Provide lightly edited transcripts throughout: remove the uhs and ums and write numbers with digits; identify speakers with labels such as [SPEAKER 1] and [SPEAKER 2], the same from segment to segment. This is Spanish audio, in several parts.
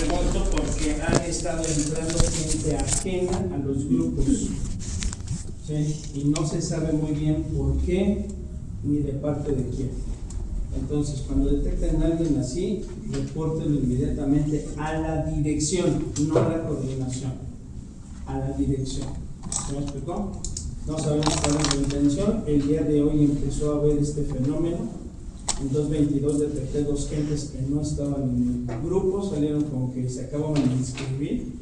[SPEAKER 1] pregunto porque han estado entrando gente ajena a los grupos, ¿sí? Y no se sabe muy bien por qué ni de parte de quién. Entonces, cuando detecten a alguien así, repórtenlo inmediatamente a la dirección, no a la coordinación, a la dirección. ¿Se me explicó? No sabemos cuál es la intención. El día de hoy empezó a haber este fenómeno. En 222 detecté dos gentes que no estaban en el grupo, salieron como que se acababan de inscribir.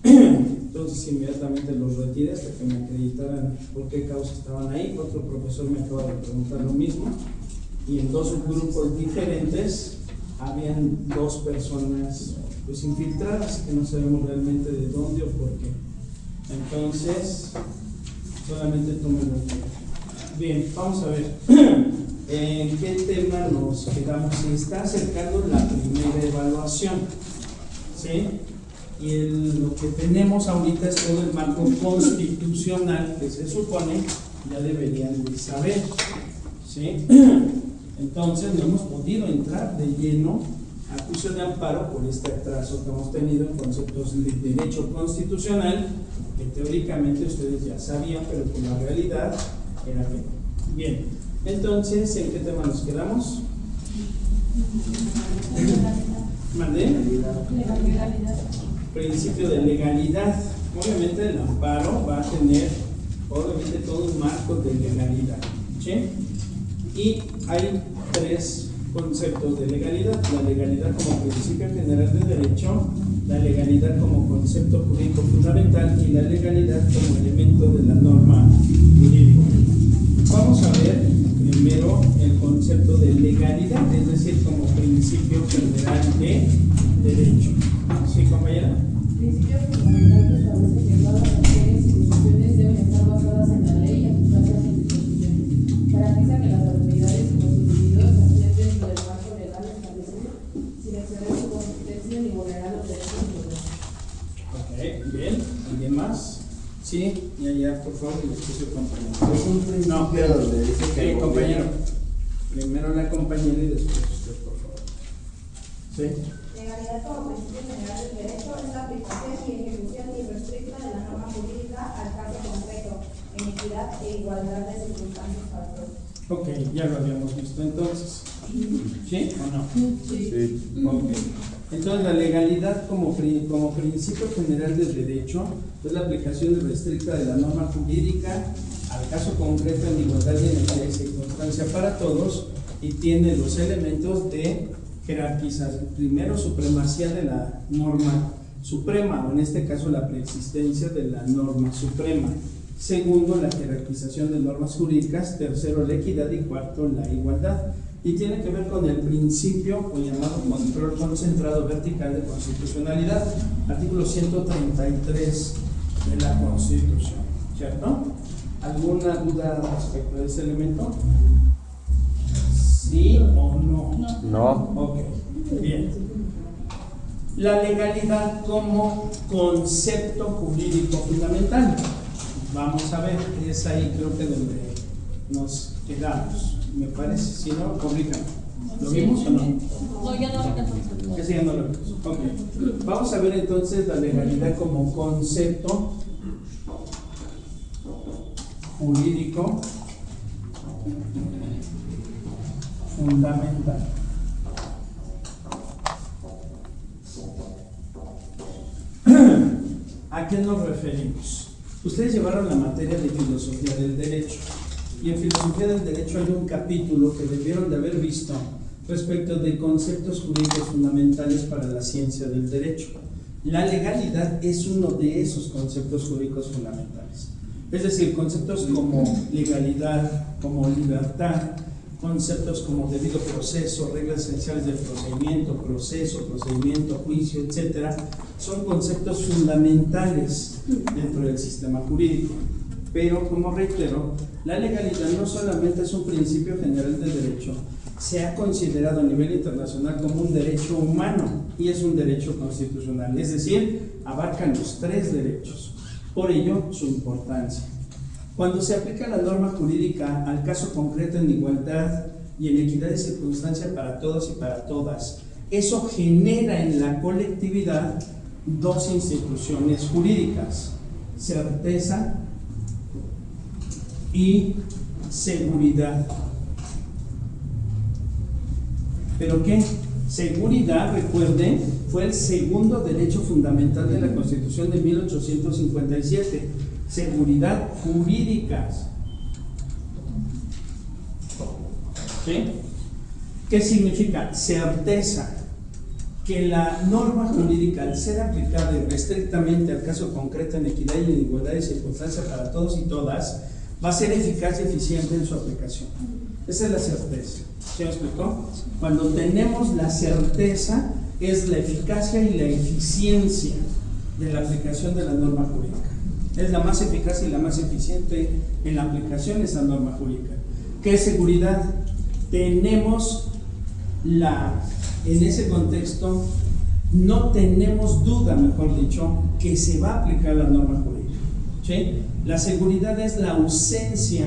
[SPEAKER 1] Entonces inmediatamente los retiré hasta que me acreditaran por qué causa estaban ahí. Otro profesor me acaba de preguntar lo mismo. Y en dos grupos diferentes habían dos personas pues infiltradas que no sabemos realmente de dónde o por qué. Entonces, solamente tomen en cuenta. Bien, vamos a ver. ¿En qué tema nos quedamos? Se está acercando la primera evaluación, ¿sí? Y lo que tenemos ahorita es todo el marco constitucional que se supone ya deberían de saber, ¿sí? Entonces no hemos podido entrar de lleno a juicio de amparo por este atraso que hemos tenido en conceptos de derecho constitucional que teóricamente ustedes ya sabían, pero que la realidad era que no. Bien, entonces, ¿en qué tema nos quedamos? ¿Mandé? Legalidad. Principio de legalidad. Obviamente el amparo va a tener obviamente todo un marco de legalidad, ¿sí? Y hay tres conceptos de legalidad: la legalidad como principio general de derecho, la legalidad como concepto jurídico fundamental y la legalidad como elemento de la norma jurídica. Vamos a ver primero el concepto de legalidad, es decir, como principio general de derecho. ¿Sí, compañera?
[SPEAKER 2] Principio fundamental que establece que todas las acciones y decisiones deben estar basadas en la ley y aplicarse a sus disposiciones. Garantiza que las autoridades y los individuos actúen dentro del marco legal establecido sin exceder su competencia ni vulnerar los derechos humanos.
[SPEAKER 1] Ok, bien. ¿Alguien más? Sí, ya, por favor, que lo escuche el compañero.
[SPEAKER 3] Es un principio donde dice que
[SPEAKER 1] compañero. Primero la compañera y después usted, por favor. ¿Sí?
[SPEAKER 4] Legalidad como principio general del derecho es la aplicación y ejecución irrestricta de la norma jurídica al caso concreto, en equidad e igualdad de circunstancias para todos.
[SPEAKER 1] Ok, ya lo habíamos visto entonces. ¿Sí o no?
[SPEAKER 3] Sí.
[SPEAKER 1] Ok. Entonces, la legalidad como principio general del derecho es la aplicación irrestricta de la norma jurídica al caso concreto en igualdad y en equidad y circunstancia para todos, y tiene los elementos de jerarquización. Primero, supremacía de la norma suprema, o en este caso la preexistencia de la norma suprema. Segundo, la jerarquización de normas jurídicas. Tercero, la equidad. Y cuarto, la igualdad. Y tiene que ver con el principio o llamado control concentrado vertical de constitucionalidad, artículo 133 de la Constitución, ¿cierto? ¿Alguna duda respecto a ese elemento? ¿Sí o no?
[SPEAKER 3] No.
[SPEAKER 1] Ok, bien. La legalidad como concepto jurídico fundamental. Vamos a ver, es ahí creo que donde nos quedamos, me parece. Si no, corríjame. ¿Lo vimos o no?
[SPEAKER 2] No, ya no alcanzamos.
[SPEAKER 1] Ese ya no lo vimos. Ok. Vamos a ver entonces la legalidad como concepto jurídico fundamental. ¿A qué nos referimos? Ustedes llevaron la materia de filosofía del derecho, y en filosofía del derecho hay un capítulo que debieron de haber visto respecto de conceptos jurídicos fundamentales para la ciencia del derecho. La legalidad es uno de esos conceptos jurídicos fundamentales. Es decir, conceptos como legalidad, como libertad, conceptos como debido proceso, reglas esenciales del procedimiento, juicio, etcétera, son conceptos fundamentales dentro del sistema jurídico. Pero, como reitero, la legalidad no solamente es un principio general del derecho, se ha considerado a nivel internacional como un derecho humano y es un derecho constitucional, es decir, abarcan los tres derechos. Por ello, su importancia. Cuando se aplica la norma jurídica al caso concreto en igualdad y en equidad de circunstancia para todos y para todas, eso genera en la colectividad dos instituciones jurídicas: certeza y seguridad. ¿Pero qué? Seguridad, recuerden, fue el segundo derecho fundamental de la Constitución de 1857. Seguridad jurídica. ¿Sí? ¿Qué significa? Certeza. Que la norma jurídica, al ser aplicada estrictamente al caso concreto, en equidad y en igualdad de circunstancias para todos y todas, va a ser eficaz y eficiente en su aplicación. Esa es la certeza. ¿Sí me explicó? Cuando tenemos la certeza, es la eficacia y la eficiencia de la aplicación de la norma jurídica. Es la más eficaz y la más eficiente en la aplicación de esa norma jurídica. ¿Qué es seguridad? Tenemos en ese contexto, no tenemos duda, mejor dicho, que se va a aplicar la norma jurídica. ¿Sí? La seguridad es la ausencia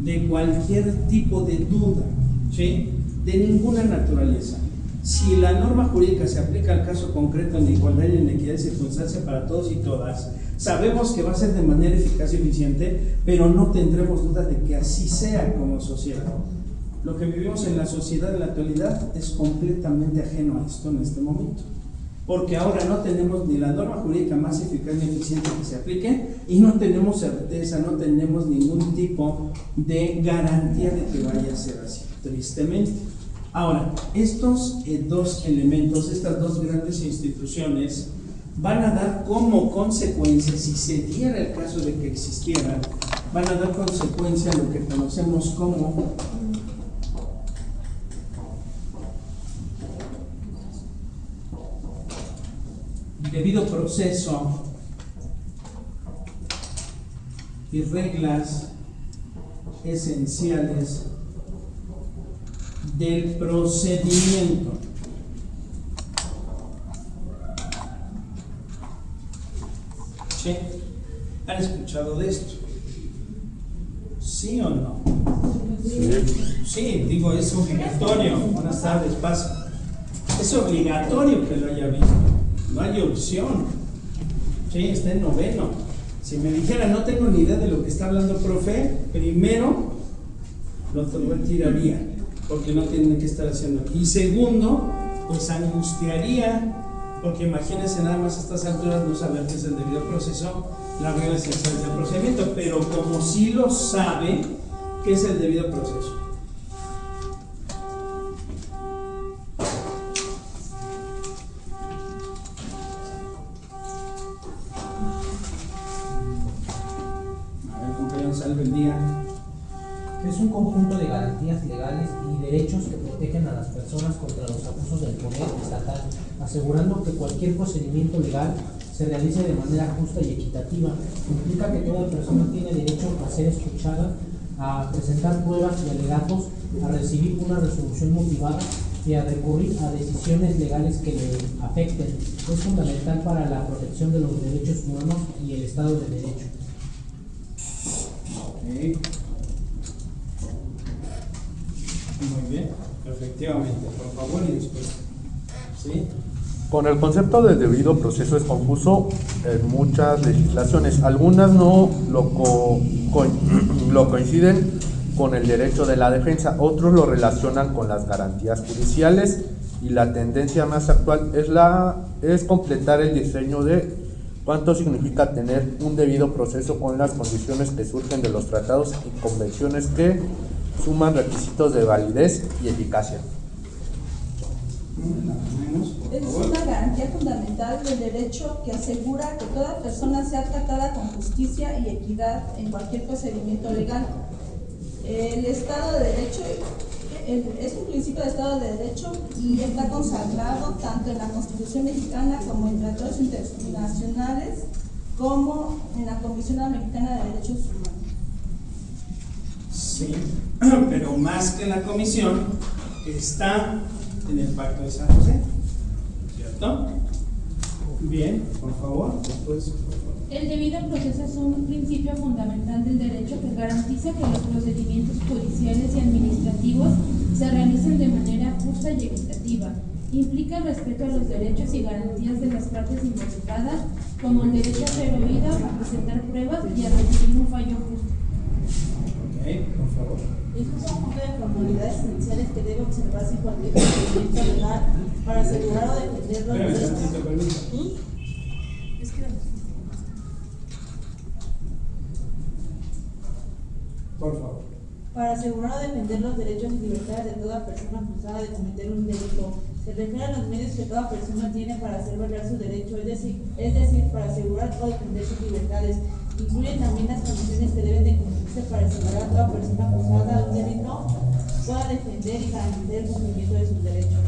[SPEAKER 1] de cualquier tipo de duda, ¿sí? De ninguna naturaleza. Si la norma jurídica se aplica al caso concreto en igualdad y en equidad de circunstancias para todos y todas, sabemos que va a ser de manera eficaz y eficiente, pero no tendremos duda de que así sea como sociedad. Lo que vivimos en la sociedad en la actualidad es completamente ajeno a esto en este momento, porque ahora no tenemos ni la norma jurídica más eficaz ni eficiente que se aplique, y no tenemos certeza, no tenemos ningún tipo de garantía de que vaya a ser así, tristemente. Ahora, estos dos elementos, estas dos grandes instituciones, van a dar como consecuencia, si se diera el caso de que existieran, van a dar consecuencia a lo que conocemos como debido proceso y reglas esenciales del procedimiento. ¿Sí? ¿Han escuchado de esto? ¿Sí o no? Sí, digo, es obligatorio. Buenas tardes, pasa. Es obligatorio que lo haya visto. No hay opción. Sí, está en noveno. Si me dijera, no tengo ni idea de lo que está hablando profe, primero lo tiraría, porque no tienen que estar haciendo. Y segundo, pues angustiaría, porque imagínense nada más a estas alturas no saber qué es el debido proceso, la regla esencial del procedimiento, pero como sí lo sabe, ¿qué es el debido proceso? El día.
[SPEAKER 5] Es un conjunto de garantías legales y derechos que protegen a las personas contra los abusos del poder estatal, asegurando que cualquier procedimiento legal se realice de manera justa y equitativa. Implica que toda persona tiene derecho a ser escuchada, a presentar pruebas y alegatos, a recibir una resolución motivada y a recurrir a decisiones legales que le afecten. Es fundamental para la protección de los derechos humanos y el Estado de Derecho.
[SPEAKER 1] Okay. Muy bien, efectivamente, por favor, y después. ¿Sí?
[SPEAKER 3] Con el concepto de debido proceso es confuso en muchas legislaciones. Algunas no lo coinciden con el derecho de la defensa, otros lo relacionan con las garantías judiciales, y la tendencia más actual es completar el diseño de cuánto significa tener un debido proceso con las condiciones que surgen de los tratados y convenciones que suman requisitos de validez y eficacia.
[SPEAKER 4] Es una garantía fundamental del derecho que asegura que toda persona sea tratada con justicia y equidad en cualquier procedimiento legal. El Estado de Derecho es un principio de Estado de Derecho y está consagrado tanto en la Constitución mexicana como en tratados internacionales como en la Comisión Americana de Derechos Humanos.
[SPEAKER 1] Sí, pero más que la comisión está en el Pacto de San José, ¿cierto? Bien, por favor, después.
[SPEAKER 2] El debido proceso es un principio fundamental del derecho que garantiza que los procedimientos judiciales y administrativos se realicen de manera justa y equitativa. implica el respeto a los derechos y garantías de las partes involucradas, como el derecho a ser oído, a presentar pruebas y a recibir un fallo justo.
[SPEAKER 1] Ok, por favor.
[SPEAKER 6] Es un conjunto de formalidades esenciales que debe observarse en cualquier procedimiento legal para asegurar o defender los
[SPEAKER 1] Espérame,
[SPEAKER 6] derechos.
[SPEAKER 1] tantito, permiso.
[SPEAKER 6] Es que
[SPEAKER 1] Por favor.
[SPEAKER 6] para asegurar o defender los derechos y libertades de toda persona acusada de cometer un delito, se refiere a los medios que toda persona tiene para hacer valer su derecho, es decir, para asegurar o defender sus libertades. Incluyen también las condiciones que deben de cumplirse para asegurar a toda persona acusada de un delito pueda defender y garantizar el cumplimiento de sus derechos.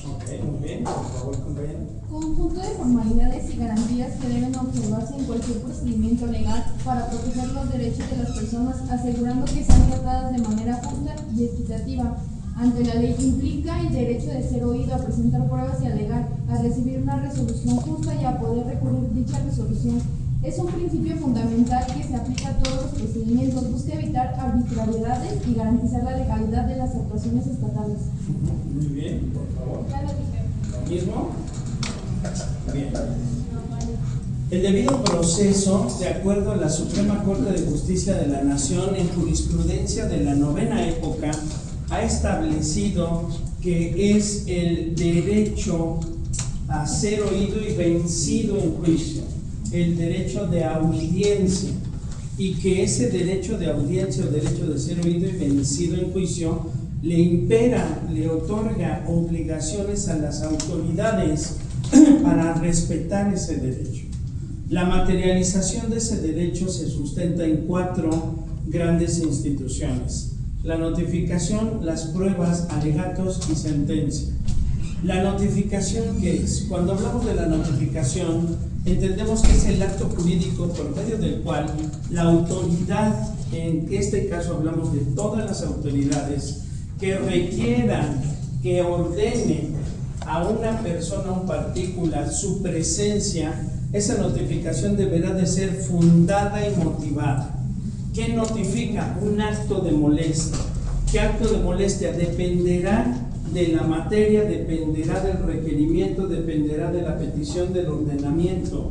[SPEAKER 1] Ok, muy bien. Por favor, compañero.
[SPEAKER 2] Conjunto de formalidades y garantías que deben observarse en cualquier procedimiento legal para proteger los derechos de las personas, asegurando que sean tratadas de manera justa y equitativa ante la ley. Implica el derecho de ser oído, a presentar pruebas y alegar, a recibir una resolución justa y a poder recurrir dicha resolución. Es un principio fundamental que se aplica a todos los procedimientos, busca evitar arbitrariedades y garantizar la legalidad de las actuaciones estatales.
[SPEAKER 1] Muy bien, por favor.
[SPEAKER 2] Ya lo dije.
[SPEAKER 1] ¿Lo mismo? Bien. El debido proceso, de acuerdo a la Suprema Corte de Justicia de la Nación, en jurisprudencia de la novena época, ha establecido que es el derecho a ser oído y vencido en juicio, el derecho de audiencia, y que ese derecho de audiencia o derecho de ser oído y vencido en juicio le impera, le otorga obligaciones a las autoridades para respetar ese derecho. La materialización de ese derecho se sustenta en 4 grandes instituciones: la notificación, las pruebas, alegatos y sentencia. La notificación, ¿qué es? Cuando hablamos de la notificación, entendemos que es el acto jurídico por medio del cual la autoridad, en este caso hablamos de todas las autoridades, que requieran, que ordenen a una persona, a un particular, su presencia, esa notificación deberá de ser fundada y motivada. ¿Qué notifica? Un acto de molestia. ¿Qué acto de molestia? Dependerá de la materia, dependerá del requerimiento, dependerá de la petición del ordenamiento,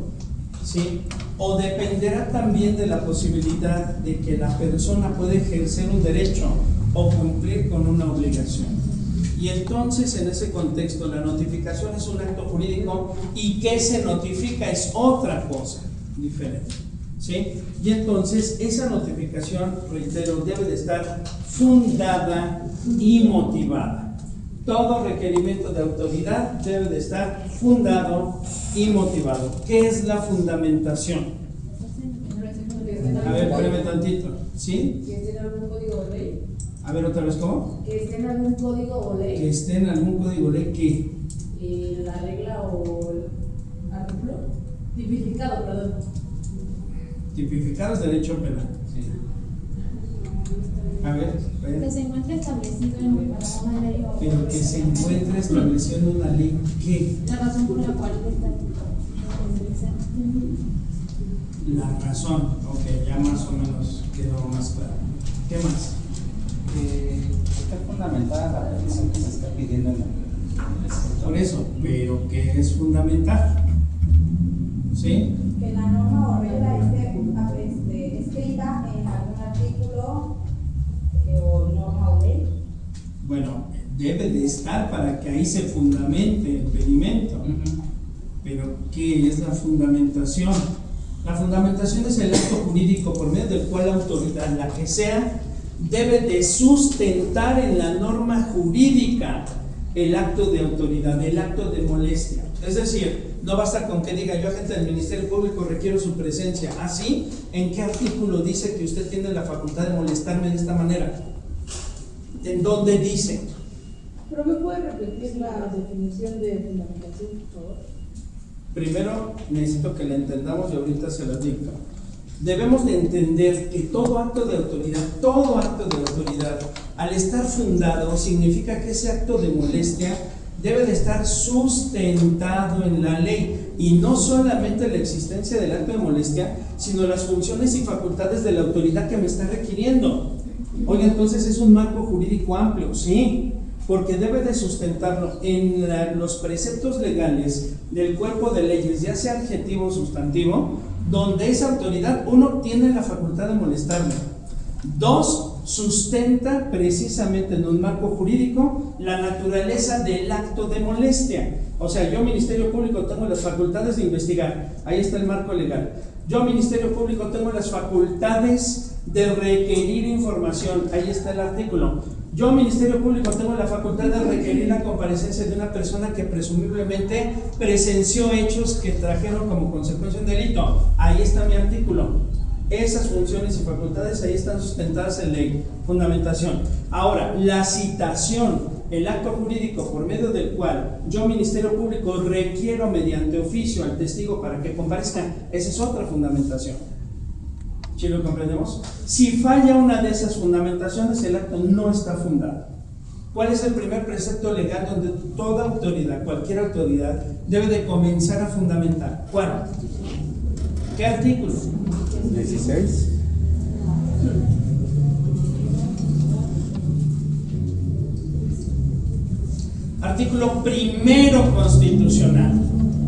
[SPEAKER 1] ¿sí? O dependerá también de la posibilidad de que la persona puede ejercer un derecho o cumplir con una obligación. Y entonces, en ese contexto, la notificación es un acto jurídico, y que se notifica es otra cosa diferente, ¿sí? Y entonces esa notificación, reitero, debe de estar fundada y motivada. Todo requerimiento de autoridad debe de estar fundado y motivado. ¿Qué es la fundamentación? A ver, espérame tantito. ¿Sí?
[SPEAKER 2] Que esté en algún código de ley.
[SPEAKER 1] A ver, otra vez, ¿cómo?
[SPEAKER 2] Que esté en algún código o ley.
[SPEAKER 1] Que esté en algún código ley que...
[SPEAKER 2] La regla o el artículo. Tipificado, perdón.
[SPEAKER 1] Tipificar es derecho penal. A ver,
[SPEAKER 2] Que se encuentre establecido en una ley o.
[SPEAKER 1] pero que se encuentre establecido en una ley que...
[SPEAKER 2] La razón por la cual está.
[SPEAKER 1] La razón, ok, ya más o menos quedó más claro. ¿Qué más?
[SPEAKER 7] Está fundamentada la petición que se está pidiendo en el
[SPEAKER 1] Por eso, pero que es fundamental. ¿Sí?
[SPEAKER 4] Que la norma o regla esté escrita en algún artículo o norma o ley.
[SPEAKER 1] Bueno, debe de estar para que ahí se fundamente el pedimento. Pero, ¿qué es la fundamentación? La fundamentación es el acto jurídico por medio del cual la autoridad, la que sea, debe de sustentar en la norma jurídica el acto de autoridad, el acto de molestia. Es decir, no basta con que diga: yo, agente del Ministerio Público, requiero su presencia. ¿Así? ¿En qué artículo dice que usted tiene la facultad de molestarme de esta manera? ¿En dónde dice?
[SPEAKER 6] ¿Pero me puede repetir la definición de fundamentación, por favor?
[SPEAKER 1] Primero necesito que la entendamos y ahorita se la dicto. Debemos de entender que todo acto de autoridad, al estar fundado, significa que ese acto de molestia debe de estar sustentado en la ley, y no solamente la existencia del acto de molestia, sino las funciones y facultades de la autoridad que me está requiriendo. Oye, entonces es un marco jurídico amplio, sí, porque debe de sustentarlo en los preceptos legales del cuerpo de leyes, ya sea adjetivo o sustantivo, donde esa autoridad, uno, tiene la facultad de molestarle, dos, sustenta precisamente en un marco jurídico la naturaleza del acto de molestia. O sea, yo, Ministerio Público, tengo las facultades de investigar, ahí está el marco legal. Yo, Ministerio Público, tengo las facultades de requerir información, ahí está el artículo. Yo, Ministerio Público, tengo la facultad de requerir la comparecencia de una persona que presumiblemente presenció hechos que trajeron como consecuencia un delito. Ahí está mi artículo. Esas funciones y facultades ahí están sustentadas en ley, fundamentación. Ahora, la citación, el acto jurídico por medio del cual yo, Ministerio Público, requiero mediante oficio al testigo para que comparezca, esa es otra fundamentación. ¿Sí lo comprendemos? Si falla una de esas fundamentaciones, el acto no está fundado. ¿Cuál es el primer precepto legal donde toda autoridad, cualquier autoridad, debe de comenzar a fundamentar? ¿Cuál? ¿Qué artículo?
[SPEAKER 3] 16.
[SPEAKER 1] Artículo primero constitucional.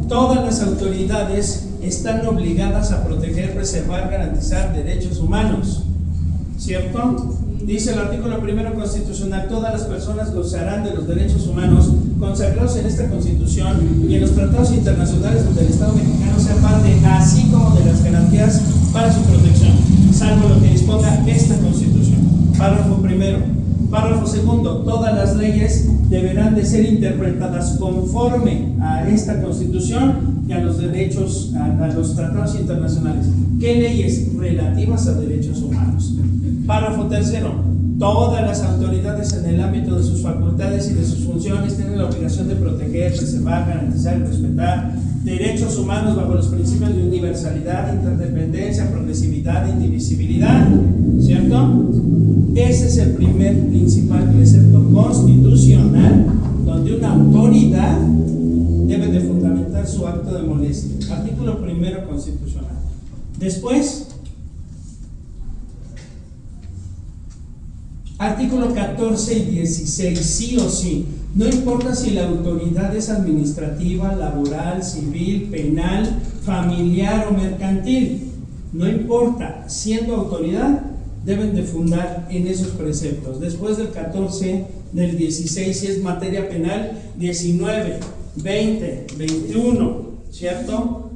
[SPEAKER 1] Todas las autoridades están obligadas a proteger, preservar, garantizar derechos humanos. ¿Cierto? Dice el artículo primero constitucional: todas las personas gozarán de los derechos humanos consagrados en esta Constitución y en los tratados internacionales donde el Estado mexicano sea parte, así como de las garantías para su protección, salvo lo que disponga esta Constitución. Párrafo primero. Párrafo segundo: todas las leyes deberán de ser interpretadas conforme a esta Constitución y a los derechos, a los tratados internacionales. ¿Qué leyes? Relativas a derechos humanos. Párrafo tercero: todas las autoridades en el ámbito de sus facultades y de sus funciones tienen la obligación de proteger, preservar, garantizar y respetar derechos humanos bajo los principios de universalidad, interdependencia, progresividad e indivisibilidad. ¿Cierto? Ese es el primer principal precepto constitucional donde una autoridad debe de fundamentar su acto de molestia. Artículo primero constitucional. Después, artículo 14 y 16, sí o sí, no importa si la autoridad es administrativa, laboral, civil, penal, familiar o mercantil, no importa, siendo autoridad, deben de fundar en esos preceptos. Después del 14, del 16, si es materia penal, 19, 20, 21, ¿cierto?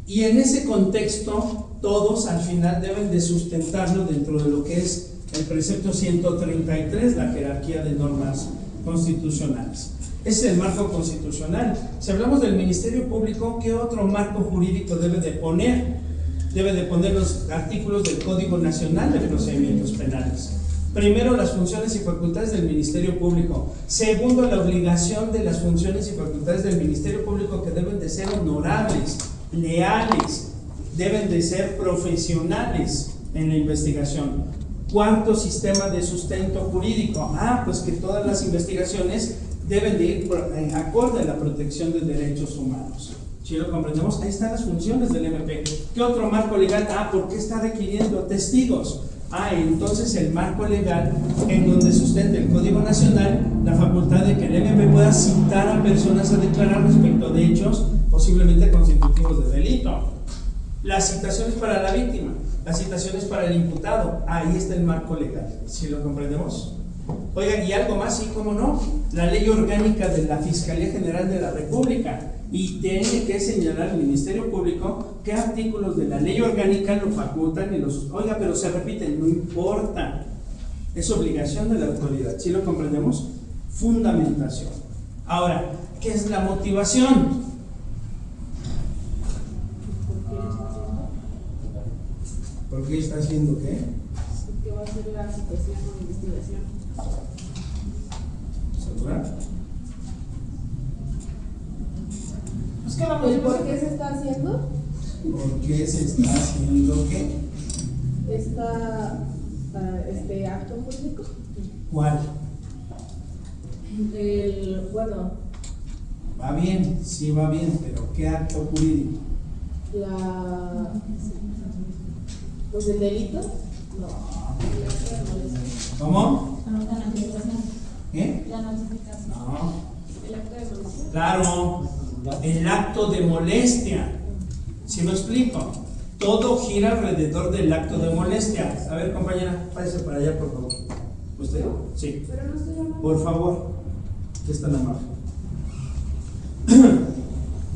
[SPEAKER 1] Y en ese contexto, todos al final deben de sustentarlo dentro de lo que es el precepto 133, la jerarquía de normas constitucionales. Ese es el marco constitucional. Si hablamos del Ministerio Público, ¿qué otro marco jurídico debe de poner? Debe de poner los artículos del Código Nacional de Procedimientos Penales. Primero, las funciones y facultades del Ministerio Público. Segundo, la obligación de las funciones y facultades del Ministerio Público, que deben de ser honorables, leales, deben de ser profesionales en la investigación. Cuarto, sistema de sustento jurídico. Pues que todas las investigaciones deben de ir acorde a la protección de derechos humanos. Si lo comprendemos, ahí están las funciones del MP. ¿Qué otro marco legal? ¿Por qué está requiriendo testigos? Entonces el marco legal en donde sustenta el Código Nacional la facultad de que el MP pueda citar a personas a declarar respecto de hechos posiblemente constitutivos de delito. Las citaciones para la víctima, las citaciones para el imputado, ahí está el marco legal. ¿Sí lo comprendemos? Oiga, y algo más, sí, cómo no, la ley orgánica de la Fiscalía General de la República, y tiene que señalar el Ministerio Público qué artículos de la ley orgánica lo facultan y los... Oiga, pero se repiten, no importa, es obligación de la autoridad. ¿Sí lo comprendemos? Fundamentación. Ahora, ¿qué es la motivación? ¿Por qué está haciendo qué?
[SPEAKER 2] ¿Qué va a ser la situación o investigación?
[SPEAKER 1] ¿Segura?
[SPEAKER 2] ¿Por qué se está haciendo?
[SPEAKER 1] ¿Por qué se está haciendo qué?
[SPEAKER 2] Este acto público.
[SPEAKER 1] ¿Cuál?
[SPEAKER 2] Bueno,
[SPEAKER 1] Va bien, sí va bien, pero ¿qué acto jurídico?
[SPEAKER 2] pues el delito. No.
[SPEAKER 1] ¿Cómo?
[SPEAKER 2] La notificación.
[SPEAKER 1] No.
[SPEAKER 2] El acto de molestia.
[SPEAKER 1] Claro, el acto de molestia. ¿Sí me explico? Todo gira alrededor del acto de molestia. A ver, compañera, váyase para allá, por favor. ¿Usted? Sí.
[SPEAKER 2] Pero no estoy hablando.
[SPEAKER 1] Por favor, que es tan amable.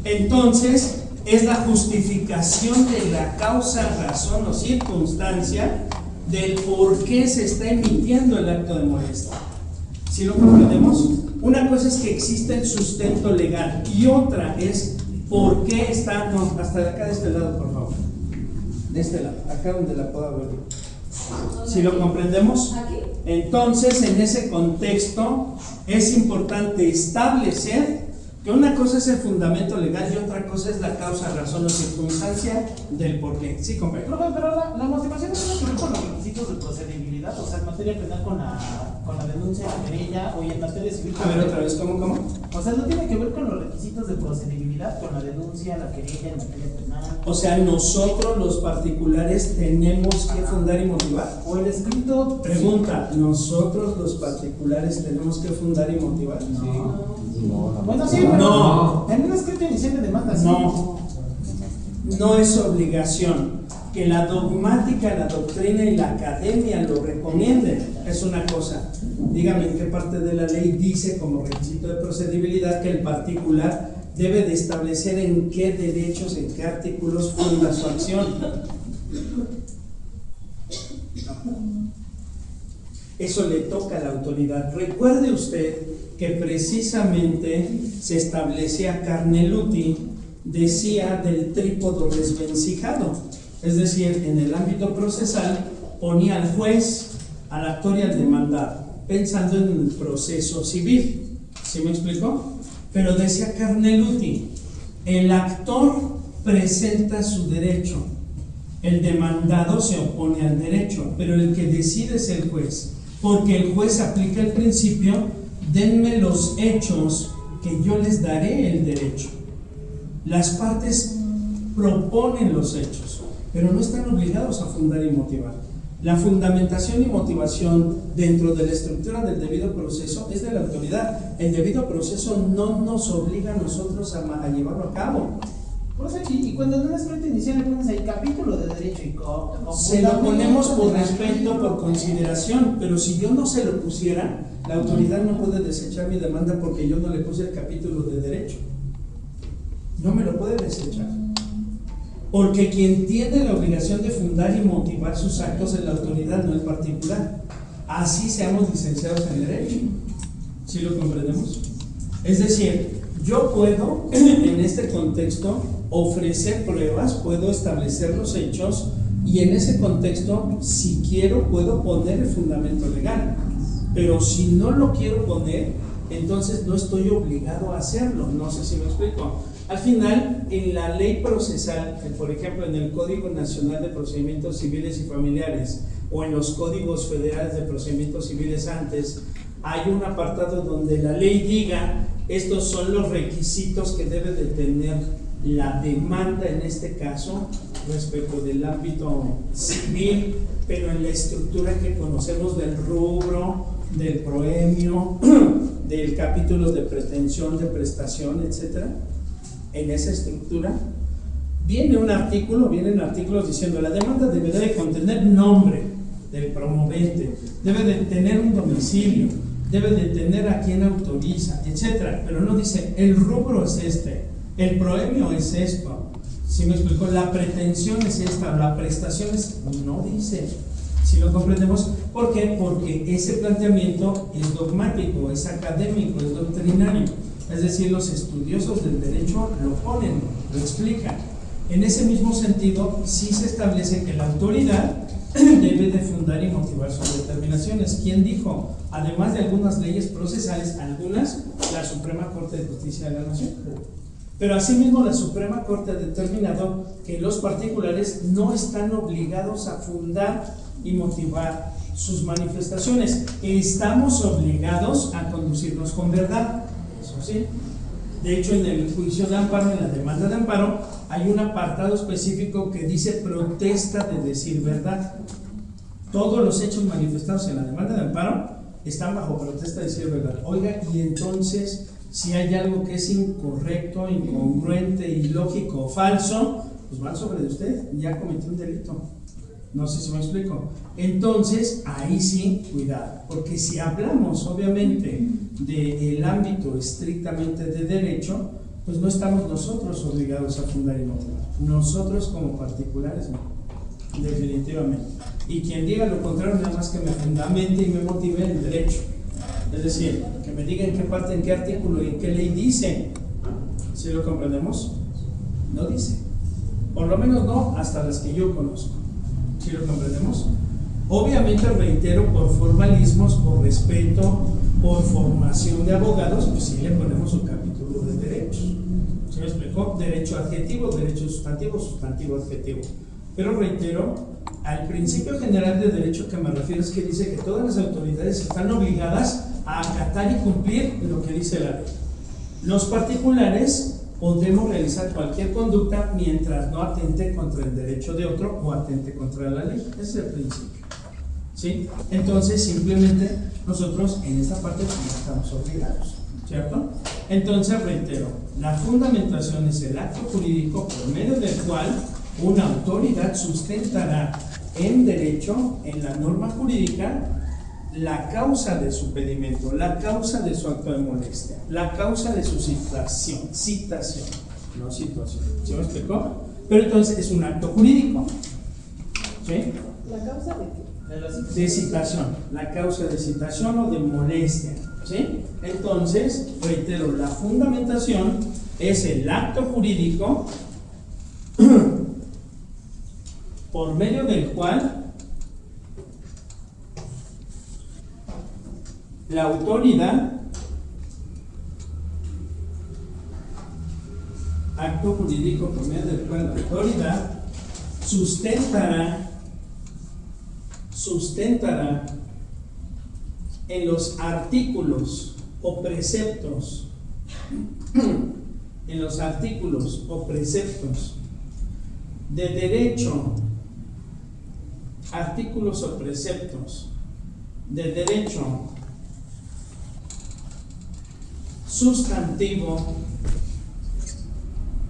[SPEAKER 1] Entonces, es la justificación de la causa, razón o circunstancia del por qué se está emitiendo el acto de molestia. ¿Sí lo comprendemos? Una cosa es que existe el sustento legal y otra es por qué está, no, hasta acá de este lado, por favor. De este lado, acá donde la pueda ver. ¿Sí lo comprendemos?
[SPEAKER 2] ¿Aquí?
[SPEAKER 1] Entonces, en ese contexto, es importante establecer que una cosa es el fundamento legal y otra cosa es la causa, razón o circunstancia del por qué. Sí, compañero.
[SPEAKER 8] Profe, pero la motivación no tiene que ver con los requisitos de procedibilidad, o sea, en materia penal con la denuncia, la querella, o en materia civil.
[SPEAKER 1] A ver, otra vez, ¿cómo?
[SPEAKER 8] O sea, no tiene que ver con los requisitos de procedibilidad, con la denuncia, la querella, en materia penal.
[SPEAKER 1] O sea, nosotros los particulares tenemos que fundar y motivar.
[SPEAKER 8] O el escrito.
[SPEAKER 1] Pregunta, ¿nosotros los particulares tenemos que fundar y motivar?
[SPEAKER 8] Bueno, sí, pero
[SPEAKER 1] No.
[SPEAKER 8] en un escrito inicial de demanda, sí.
[SPEAKER 1] No es obligación. Que la dogmática, la doctrina y la academia lo recomienden es una cosa. Dígame en qué parte de la ley dice como requisito de procedibilidad que el particular debe de establecer en qué derechos, en qué artículos funda su acción. Eso le toca a la autoridad. Recuerde usted que precisamente se establecía Carneluti, decía del trípodo desvencijado. Es decir, en el ámbito procesal ponía al juez, al actor y al demandado, pensando en el proceso civil. ¿Sí me explicó? Pero decía Carneluti, el actor presenta su derecho, el demandado se opone al derecho, pero el que decide es el juez, porque el juez aplica el principio, denme los hechos que yo les daré el derecho. Las partes proponen los hechos, pero no están obligados a fundar y motivar. La fundamentación y motivación dentro de la estructura del debido proceso es de la autoridad. El debido proceso no nos obliga a nosotros a llevarlo a cabo.
[SPEAKER 8] O sea, y cuando en un escrito inicial le pones ahí capítulo de derecho y
[SPEAKER 1] Se lo ponemos por respeto, por consideración, pero si yo no se lo pusiera, la autoridad no puede desechar mi demanda porque yo no le puse el capítulo de derecho. No me lo puede desechar. Porque quien tiene la obligación de fundar y motivar sus actos es la autoridad, no el particular. Así seamos licenciados en Derecho. ¿Sí lo comprendemos? Es decir, yo puedo, en este contexto, ofrecer pruebas, puedo establecer los hechos y en ese contexto, si quiero, puedo poner el fundamento legal. Pero si no lo quiero poner, entonces no estoy obligado a hacerlo. No sé si me explico. Al final, en la ley procesal, por ejemplo, en el Código Nacional de Procedimientos Civiles y Familiares o en los códigos federales de procedimientos civiles antes, hay un apartado donde la ley diga estos son los requisitos que debe de tener la demanda en este caso respecto del ámbito civil, pero en la estructura que conocemos del rubro, del proemio, del capítulo de pretensión, de prestación, etcétera. En esa estructura vienen artículos diciendo la demanda deberá de contener nombre del promovente, debe de tener un domicilio, debe de tener a quien autoriza, etcétera, pero no dice el rubro es este, el proemio es esto. ¿Sí me explico? La pretensión es esta, la prestación es, no dice. Si lo comprendemos, ¿por qué? Porque ese planteamiento es dogmático, es académico, es doctrinario. Es decir, los estudiosos del derecho lo ponen, lo explican. En ese mismo sentido, sí se establece que la autoridad debe de fundar y motivar sus determinaciones. ¿Quién dijo? Además de algunas leyes procesales, algunas, la Suprema Corte de Justicia de la Nación. Pero asimismo la Suprema Corte ha determinado que los particulares no están obligados a fundar y motivar sus manifestaciones. Estamos obligados a conducirnos con verdad. Eso sí. De hecho, en el juicio de amparo, en la demanda de amparo, hay un apartado específico que dice protesta de decir verdad. Todos los hechos manifestados en la demanda de amparo están bajo protesta de decir verdad. Oiga, y entonces, si hay algo que es incorrecto, incongruente, ilógico o falso, pues van sobre usted, ya cometió un delito. No sé si me explico. Entonces, ahí sí, cuidado, porque si hablamos obviamente del ámbito estrictamente de derecho, pues no estamos nosotros obligados a fundar inmobiliaria. Nosotros como particulares no, definitivamente. Y quien diga lo contrario, nada más que me fundamente y me motive el derecho. Es decir, que me diga en qué parte, en qué artículo y en qué ley dice. ¿Sí lo comprendemos? No dice. Por lo menos no hasta las que yo conozco. ¿Sí lo comprendemos? Obviamente, reitero, por formalismos, por respeto, por formación de abogados, pues sí le ponemos un capítulo de derechos. ¿Se me explicó? Derecho adjetivo, derecho sustantivo, sustantivo adjetivo. Pero reitero, al principio general de derecho que me refiero es que dice que todas las autoridades están obligadas a acatar y cumplir lo que dice la ley. Los particulares podemos realizar cualquier conducta mientras no atente contra el derecho de otro o atente contra la ley. Ese es el principio. ¿Sí? Entonces, simplemente nosotros en esta parte no estamos obligados, ¿cierto? Entonces, reitero, la fundamentación es el acto jurídico por medio del cual una autoridad sustentará en derecho, en la norma jurídica, la causa de su pedimento, la causa de su acto de molestia, la causa de su citación, no situación. ¿Sí me explicó? Pero entonces es un acto jurídico. ¿Sí?
[SPEAKER 2] ¿La causa de qué?
[SPEAKER 1] De citación, la causa de citación o de molestia. ¿Sí? Entonces, reitero, la fundamentación es el acto jurídico por medio del cual la autoridad, acto jurídico por medio del cual la autoridad sustentará en los artículos o preceptos, de derecho, artículos o preceptos de derecho sustantivo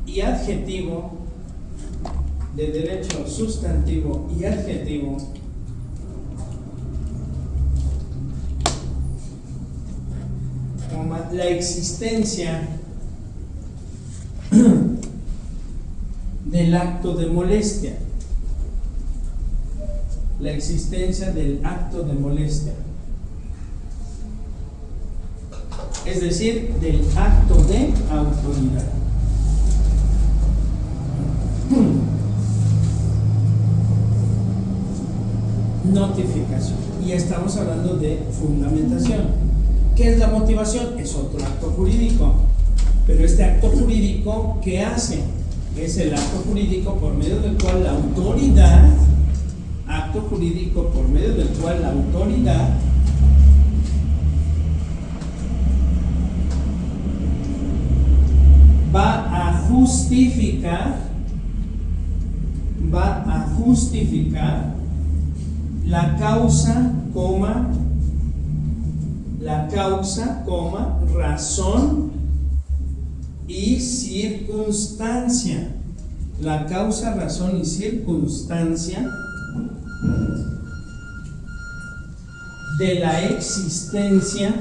[SPEAKER 1] y adjetivo, de derecho sustantivo y adjetivo, la existencia del acto de molestia, la existencia del acto de molestia, es decir, del acto de autoridad. Notificación. Y estamos hablando de fundamentación. ¿Qué es la motivación? Es otro acto jurídico. Pero este acto jurídico, ¿qué hace? Es el acto jurídico por medio del cual la autoridad, acto jurídico por medio del cual la autoridad va a justificar la causa, razón y circunstancia. La causa, razón y circunstancia de la existencia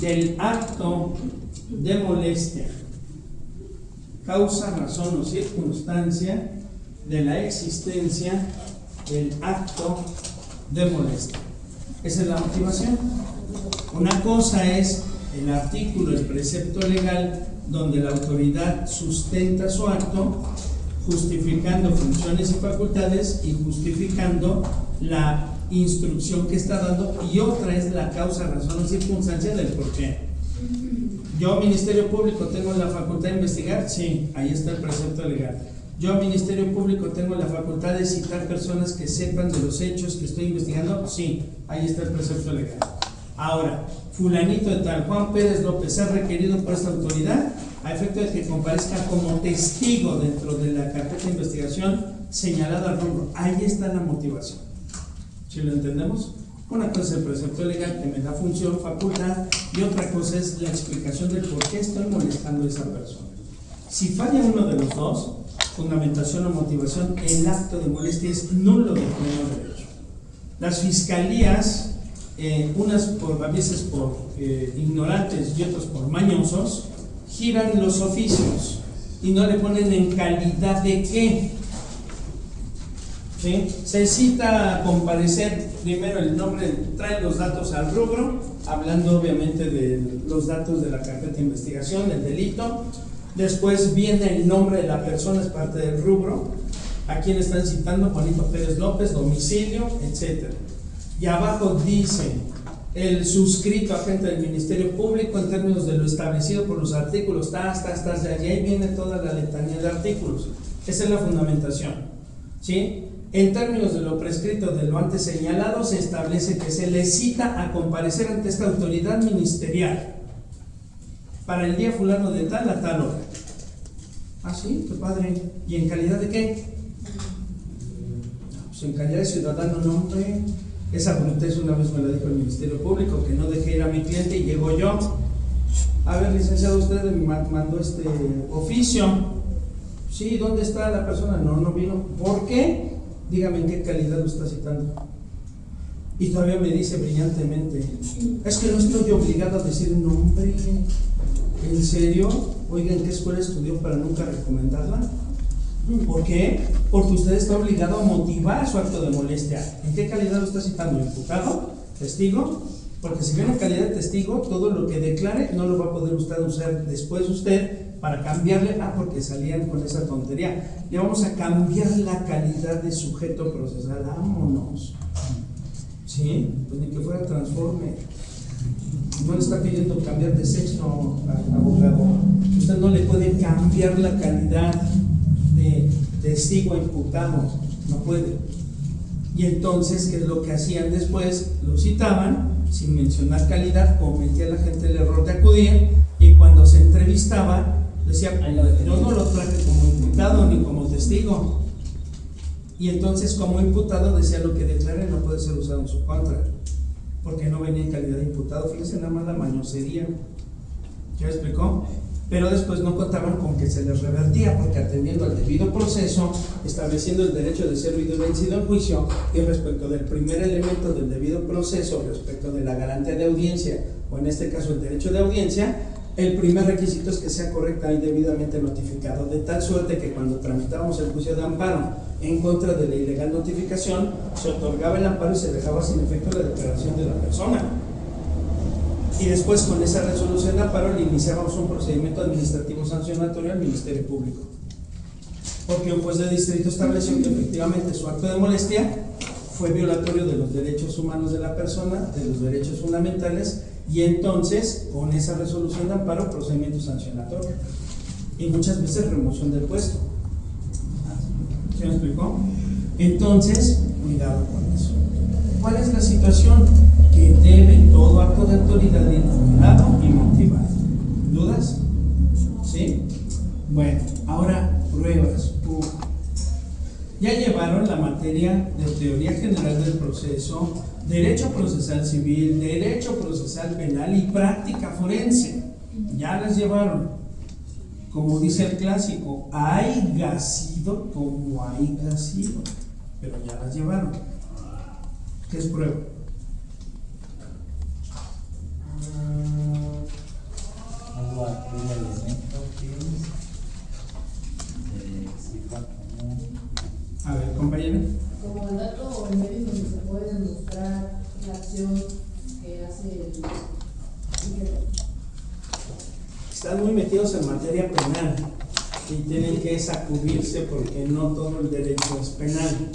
[SPEAKER 1] del acto de molestia. Causa, razón o circunstancia de la existencia del acto de molestia. Esa es la motivación. Una cosa es el artículo, el precepto legal, donde la autoridad sustenta su acto, justificando funciones y facultades y justificando la instrucción que está dando, y otra es la causa, razón o circunstancia del por qué. Yo, Ministerio Público, tengo la facultad de investigar, sí, ahí está el precepto legal. Yo, Ministerio Público, tengo la facultad de citar personas que sepan de los hechos que estoy investigando, sí, ahí está el precepto legal. Ahora, fulanito de tal, Juan Pérez López, es requerido por esta autoridad a efecto de que comparezca como testigo dentro de la carpeta de investigación señalado al rubro. Ahí está la motivación. ¿Sí lo entendemos? Una cosa es el precepto legal que me da función, facultad, y otra cosa es la explicación del por qué estoy molestando a esa persona. Si falla uno de los dos, fundamentación o motivación, el acto de molestia es nulo de pleno derecho. Las fiscalías, unas a veces por ignorantes y otros por mañosos, giran los oficios y no le ponen en calidad de qué. ¿Sí? Se cita a comparecer primero el nombre, trae los datos al rubro, hablando obviamente de los datos de la carpeta de investigación, del delito. Después viene el nombre de la persona, es parte del rubro. ¿A quién están citando? Juanito Pérez López, domicilio, etc. Y abajo dice el suscrito agente del Ministerio Público en términos de lo establecido por los artículos, de allí, ahí viene toda la letanía de artículos. Esa es la fundamentación. ¿Sí? En términos de lo prescrito de lo antes señalado, se establece que se le cita a comparecer ante esta autoridad ministerial para el día fulano de tal a tal hora. Ah, sí, qué padre. ¿Y en calidad de qué? Pues en calidad de ciudadano, no, hombre. Esa brutez una vez me la dijo el Ministerio Público, que no dejé ir a mi cliente y llego yo. A ver, licenciado, usted me mandó este oficio. Sí, ¿dónde está la persona? No vino. ¿Por qué? Dígame en qué calidad lo está citando. Y todavía me dice brillantemente, es que no estoy obligado a decir nombre. ¿En serio? Oiga, ¿en qué escuela estudió para nunca recomendarla? ¿Por qué? Porque usted está obligado a motivar su acto de molestia. ¿En qué calidad lo está citando? ¿Imputado? ¿Testigo? Porque si viene en calidad de testigo, todo lo que declare no lo va a poder usted usar después para cambiarle, porque salían con esa tontería. Le vamos a cambiar la calidad de sujeto procesal. Vámonos. ¿Sí? Pues ni que fuera transforme. No le está pidiendo cambiar de sexo al abogado. Usted no le puede cambiar la calidad de testigo a imputado. No puede. Y entonces, ¿qué es lo que hacían después? Lo citaban sin mencionar calidad, cometía la gente el error de acudir, y cuando se entrevistaba decía, yo no lo traje como imputado ni como testigo. Y entonces, como imputado, decía lo que declare no puede ser usado en su contra, porque no venía en calidad de imputado. Fíjense nada más la mañosería. ¿Ya explicó? Pero después no contaban con que se les revertía, porque atendiendo al debido proceso, estableciendo el derecho de ser oído y vencido en juicio, y respecto del primer elemento del debido proceso, respecto de la garantía de audiencia, o en este caso el derecho de audiencia, el primer requisito es que sea correcta y debidamente notificado, de tal suerte que cuando tramitábamos el juicio de amparo en contra de la ilegal notificación, se otorgaba el amparo y se dejaba sin efecto la declaración de la persona. Y después, con esa resolución de amparo, le iniciábamos un procedimiento administrativo sancionatorio al Ministerio Público, porque un juez de distrito estableció que efectivamente su acto de molestia fue violatorio de los derechos humanos de la persona, de los derechos fundamentales, y entonces, con esa resolución de amparo, procedimiento sancionatorio y muchas veces remoción del puesto. ¿Se me explicó? Entonces, cuidado con eso. ¿Cuál es la situación? Que debe todo acto de autoridad ir fundado y motivado. ¿Dudas? ¿Sí? Bueno, ahora pruebas. Ya llevaron la materia de teoría general del proceso, derecho procesal civil, derecho procesal penal y práctica forense. Ya las llevaron. Como dice el clásico, haya sido como haya sido, pero ya las llevaron. ¿Qué es prueba? A ver, compañero.
[SPEAKER 2] Como el dato o el medio donde se puede demostrar la acción que hace el sujeto.
[SPEAKER 1] Están muy metidos en materia penal y tienen que sacudirse porque no todo el derecho es penal.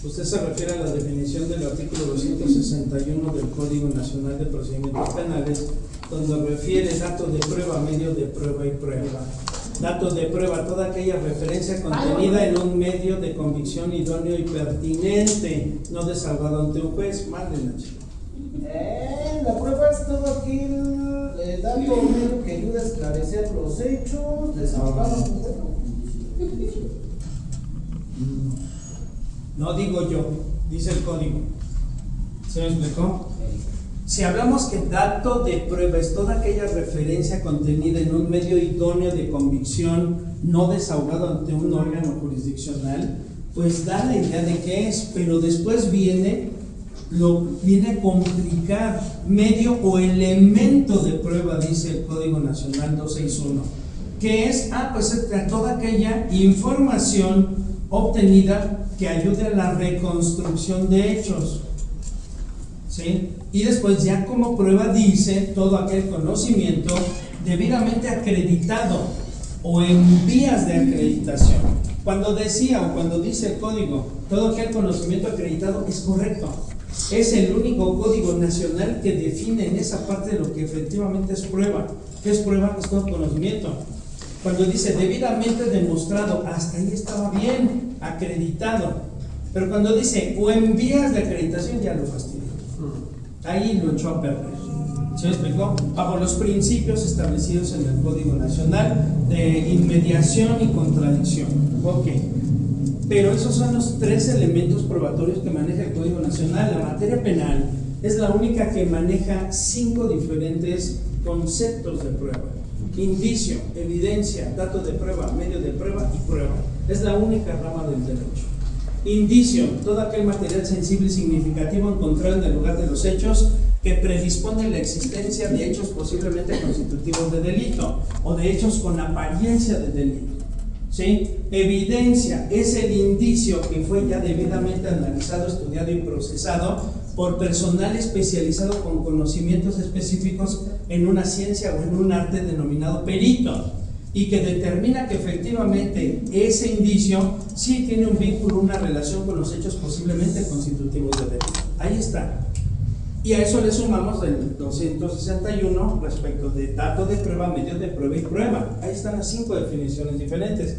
[SPEAKER 1] Usted se refiere a la definición del artículo 261 del Código Nacional de Procedimientos Penales, donde refiere datos de prueba, medio de prueba y prueba. Datos de prueba, toda aquella referencia contenida en un medio de convicción idóneo y pertinente, no desahogado ante un juez. Mándenla, chico.
[SPEAKER 5] La prueba es todo aquel dato medio que ayuda a esclarecer los hechos, desahogado ante un juez.
[SPEAKER 1] No digo yo, dice el código. ¿Se me explicó? Si hablamos que dato de prueba es toda aquella referencia contenida en un medio idóneo de convicción no desahogado ante un órgano jurisdiccional, pues da la idea de qué es, pero después viene a complicar medio o elemento de prueba, dice el Código Nacional 261, que es pues toda aquella información obtenida que ayude a la reconstrucción de hechos, ¿sí? Y después ya como prueba dice todo aquel conocimiento debidamente acreditado o en vías de acreditación. Cuando decía o cuando dice el código todo aquel conocimiento acreditado, es correcto. Es el único código nacional que define en esa parte de lo que efectivamente es prueba. ¿Qué es prueba? Es todo conocimiento. Cuando dice debidamente demostrado, hasta ahí estaba bien, acreditado. Pero cuando dice o en vías de acreditación, ya lo fastidió. Ahí lo echó a perder. ¿Se me explicó? Bajo los principios establecidos en el Código Nacional de inmediación y contradicción. Ok. Pero esos son los tres elementos probatorios que maneja el Código Nacional. La materia penal es la única que maneja 5 diferentes conceptos de prueba: indicio, evidencia, dato de prueba, medio de prueba y prueba. Es la única rama del derecho. Indicio, todo aquel material sensible y significativo encontrado en el lugar de los hechos que predispone la existencia de hechos posiblemente constitutivos de delito o de hechos con apariencia de delito. ¿Sí? Evidencia es el indicio que fue ya debidamente analizado, estudiado y procesado por personal especializado con conocimientos específicos en una ciencia o en un arte denominado perito, y que determina que efectivamente ese indicio sí tiene un vínculo, una relación con los hechos posiblemente constitutivos de delito. Ahí está. Y a eso le sumamos el 261 respecto de dato de prueba, medio de prueba y prueba. Ahí están las 5 definiciones diferentes.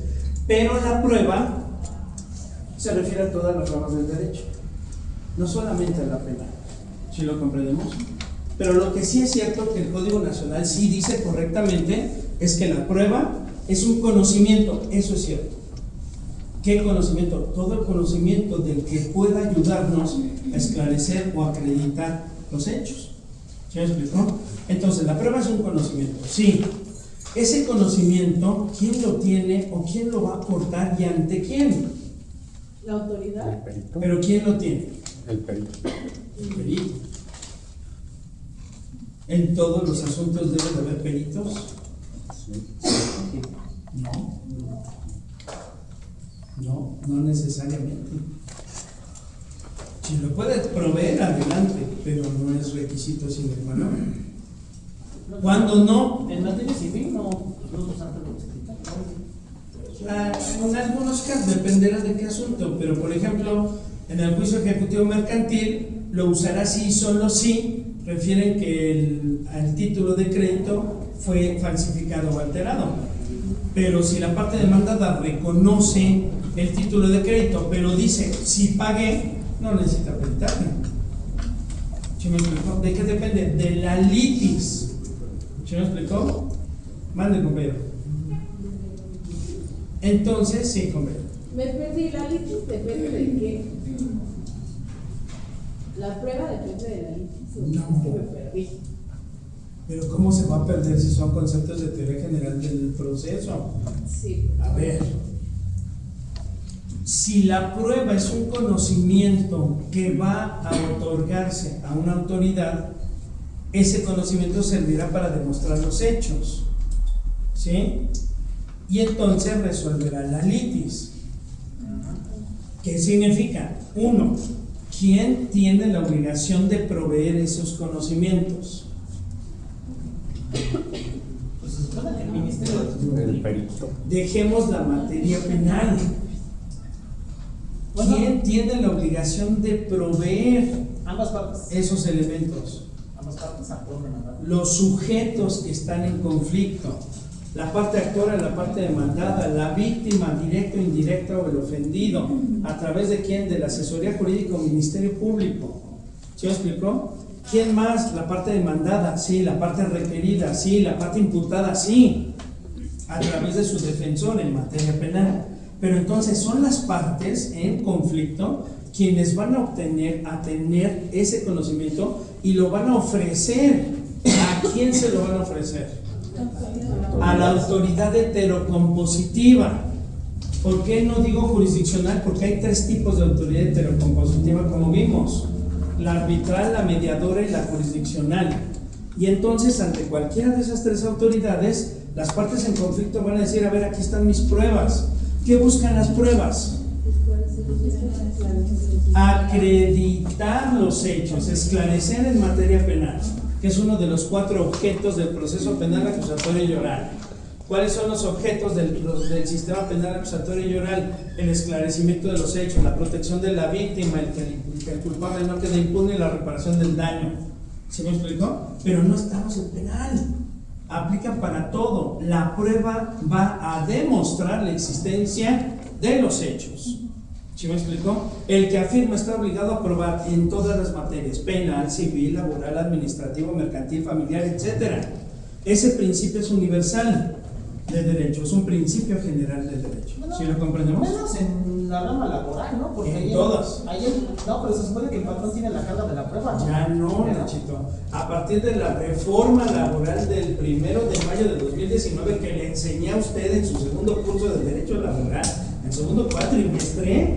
[SPEAKER 1] Pero la prueba se refiere a todas las ramas del derecho, no solamente a la penal. ¿Sí lo comprendemos? Pero lo que sí es cierto que el Código Nacional sí dice correctamente es que la prueba es un conocimiento. Eso es cierto. ¿Qué conocimiento? Todo el conocimiento del que pueda ayudarnos a esclarecer o acreditar los hechos. ¿Sí me explicó? Entonces, la prueba es un conocimiento. Sí. Ese conocimiento, ¿quién lo tiene o quién lo va a aportar y ante quién?
[SPEAKER 2] La autoridad.
[SPEAKER 3] El perito.
[SPEAKER 1] ¿Pero quién lo tiene?
[SPEAKER 3] El perito.
[SPEAKER 1] El perito. ¿En todos los asuntos debe de haber peritos? No necesariamente. Si lo puede proveer, adelante, pero no es requisito sine qua non. ¿Cuándo no?
[SPEAKER 8] En materia civil no antes lo explican.
[SPEAKER 1] En algunos casos dependerá de qué asunto, pero por ejemplo, en el juicio ejecutivo mercantil lo usará sí y solo si refieren que el título de crédito fue falsificado o alterado. Pero si la parte demandada reconoce el título de crédito, pero dice si pagué, no necesita peritarme. ¿Sí me explicó? ¿De qué depende? De la litis. ¿Sí me explicó? Mande, compañero. Entonces, sí, compañero.
[SPEAKER 2] Me perdí, la litis depende de qué. La prueba depende de la litis.
[SPEAKER 1] No.
[SPEAKER 2] Que me perdí.
[SPEAKER 1] Pero ¿cómo se va a perder si son conceptos de teoría general del proceso?
[SPEAKER 2] Sí.
[SPEAKER 1] A ver, si la prueba es un conocimiento que va a otorgarse a una autoridad, ese conocimiento servirá para demostrar los hechos, ¿sí? Y entonces resolverá la litis. ¿Qué significa? 1. ¿Quién tiene la obligación de proveer esos conocimientos?
[SPEAKER 8] Pues se supone que el Ministerio
[SPEAKER 3] El perito.
[SPEAKER 1] Dejemos la materia penal. ¿Quién tiene la obligación de proveer
[SPEAKER 8] ambas partes.
[SPEAKER 1] esos elementos?
[SPEAKER 8] Ambas partes aportan.
[SPEAKER 1] Los sujetos que están en conflicto, la parte actora, la parte demandada, la víctima directa o indirecta o el ofendido, ¿a través de quién? De la asesoría jurídica o Ministerio Público. ¿Sí me explicó? ¿Quién más? La parte demandada, sí. La parte requerida, sí. La parte imputada, sí. A través de su defensor en materia penal. Pero entonces son las partes en conflicto quienes van a tener ese conocimiento y lo van a ofrecer. ¿A quién se lo van a ofrecer? A la autoridad heterocompositiva. ¿Por qué no digo jurisdiccional? Porque hay 3 tipos de autoridad heterocompositiva, como vimos: la arbitral, la mediadora y la jurisdiccional. Y entonces, ante cualquiera de esas 3 autoridades, las partes en conflicto van a decir: a ver, aquí están mis pruebas. ¿Qué buscan las pruebas? Acreditar los hechos, esclarecer en materia penal, que es uno de los 4 objetos del proceso penal acusatorio y oral. ¿Cuáles son los objetos del sistema penal acusatorio y oral? El esclarecimiento de los hechos, la protección de la víctima, el que el culpable no quede impune y la reparación del daño. ¿Sí me explicó? Pero no estamos en penal. Aplica para todo. La prueba va a demostrar la existencia de los hechos. ¿Sí me explicó? El que afirma está obligado a probar en todas las materias: penal, civil, laboral, administrativo, mercantil, familiar, etc. Ese principio es universal de derecho, es un principio general de derecho. ¿Sí lo comprendemos?
[SPEAKER 8] Menos en la rama laboral, ¿no? Porque
[SPEAKER 1] En todas.
[SPEAKER 8] No, pero se supone que el patrón tiene la carga de la prueba, ¿no?
[SPEAKER 1] Ya no, Nachito. A partir de la reforma laboral del 1 de mayo de 2019, que le enseñé a usted en su segundo curso de Derecho Laboral, en segundo cuatrimestre,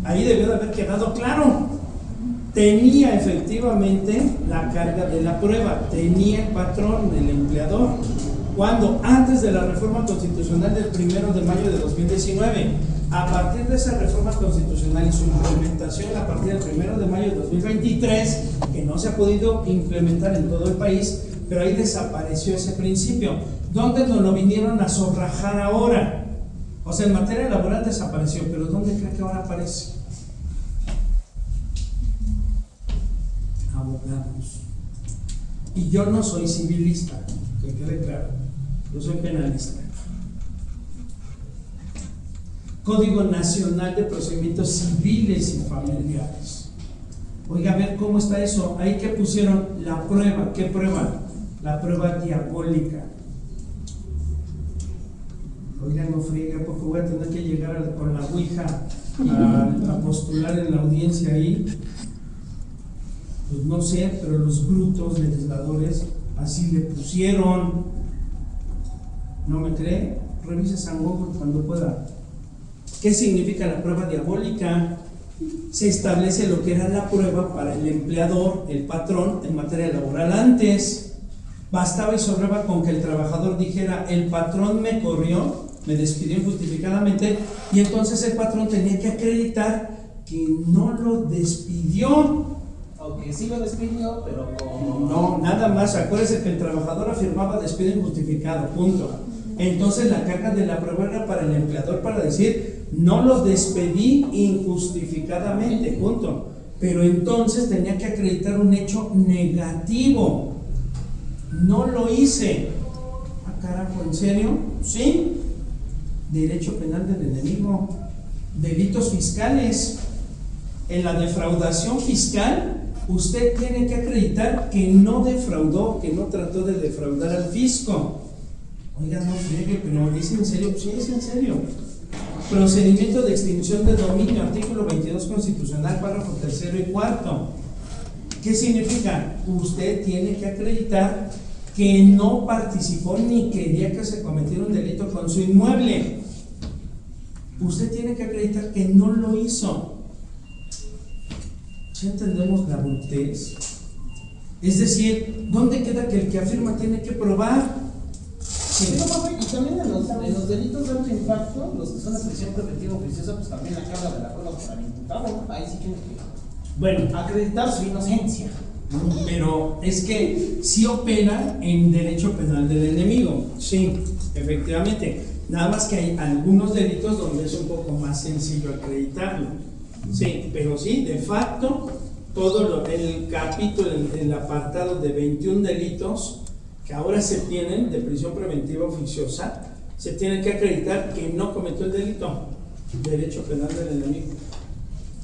[SPEAKER 1] ahí debió de haber quedado claro. Tenía efectivamente la carga de la prueba, tenía el patrón, el empleador. Cuando antes de la reforma constitucional del 1 de mayo de 2019, a partir de esa reforma constitucional y su implementación a partir del 1 de mayo de 2023, que no se ha podido implementar en todo el país, pero ahí desapareció ese principio. ¿Dónde nos lo vinieron a zorrajar ahora? O sea, en materia laboral desapareció, pero ¿dónde cree que ahora aparece? Abogados. Y yo no soy civilista, que quede claro. Yo soy penalista. Código Nacional de Procedimientos Civiles y Familiares. Oiga, a ver cómo está eso. Ahí que pusieron la prueba. ¿Qué prueba? La prueba diabólica. Oiga, no friegue, porque voy a tener que llegar con la ouija a postular en la audiencia ahí. Pues no sé, pero los brutos legisladores así le pusieron. ¿No me cree? Revise San Google cuando pueda. ¿Qué significa la prueba diabólica? Se establece lo que era la prueba para el empleador, el patrón, en materia laboral. Antes bastaba y sobraba con que el trabajador dijera: el patrón me corrió, me despidió injustificadamente, y entonces el patrón tenía que acreditar que no lo despidió.
[SPEAKER 8] Aunque sí lo despidió, pero como...
[SPEAKER 1] No, nada más. Acuérdese que el trabajador afirmaba despido injustificado, punto. Entonces la carga de la prueba era para el empleador, para decir: no lo despedí injustificadamente, punto. Pero entonces tenía que acreditar un hecho negativo. No lo hice. Ah, carajo, ¿en serio? Sí. Derecho penal del enemigo. Delitos fiscales. En la defraudación fiscal, usted tiene que acreditar que no defraudó, que no trató de defraudar al fisco. Oiga, no friegue, pero ¿es en serio? Sí, es en serio. Procedimiento de extinción de dominio, artículo 22 constitucional, párrafo 3 y 4. ¿Qué significa? Usted tiene que acreditar que no participó ni quería que se cometiera un delito con su inmueble. Usted tiene que acreditar que no lo hizo. ¿Sí entendemos la brutez? Es decir, ¿dónde queda que el que afirma tiene que probar?
[SPEAKER 8] Sí, no, y también en los delitos de alto impacto, los que son la prisión preventiva oficiosa, pues también la carga de la prueba para el imputado, ahí sí tiene que acreditar su inocencia.
[SPEAKER 1] Pero es que sí opera en derecho penal del enemigo, sí, efectivamente. Nada más que hay algunos delitos donde es un poco más sencillo acreditarlo. Sí, pero sí, de facto, todo el capítulo, el apartado de 21 delitos que ahora se tienen de prisión preventiva oficiosa, se tiene que acreditar que no cometió el delito. Derecho penal del enemigo.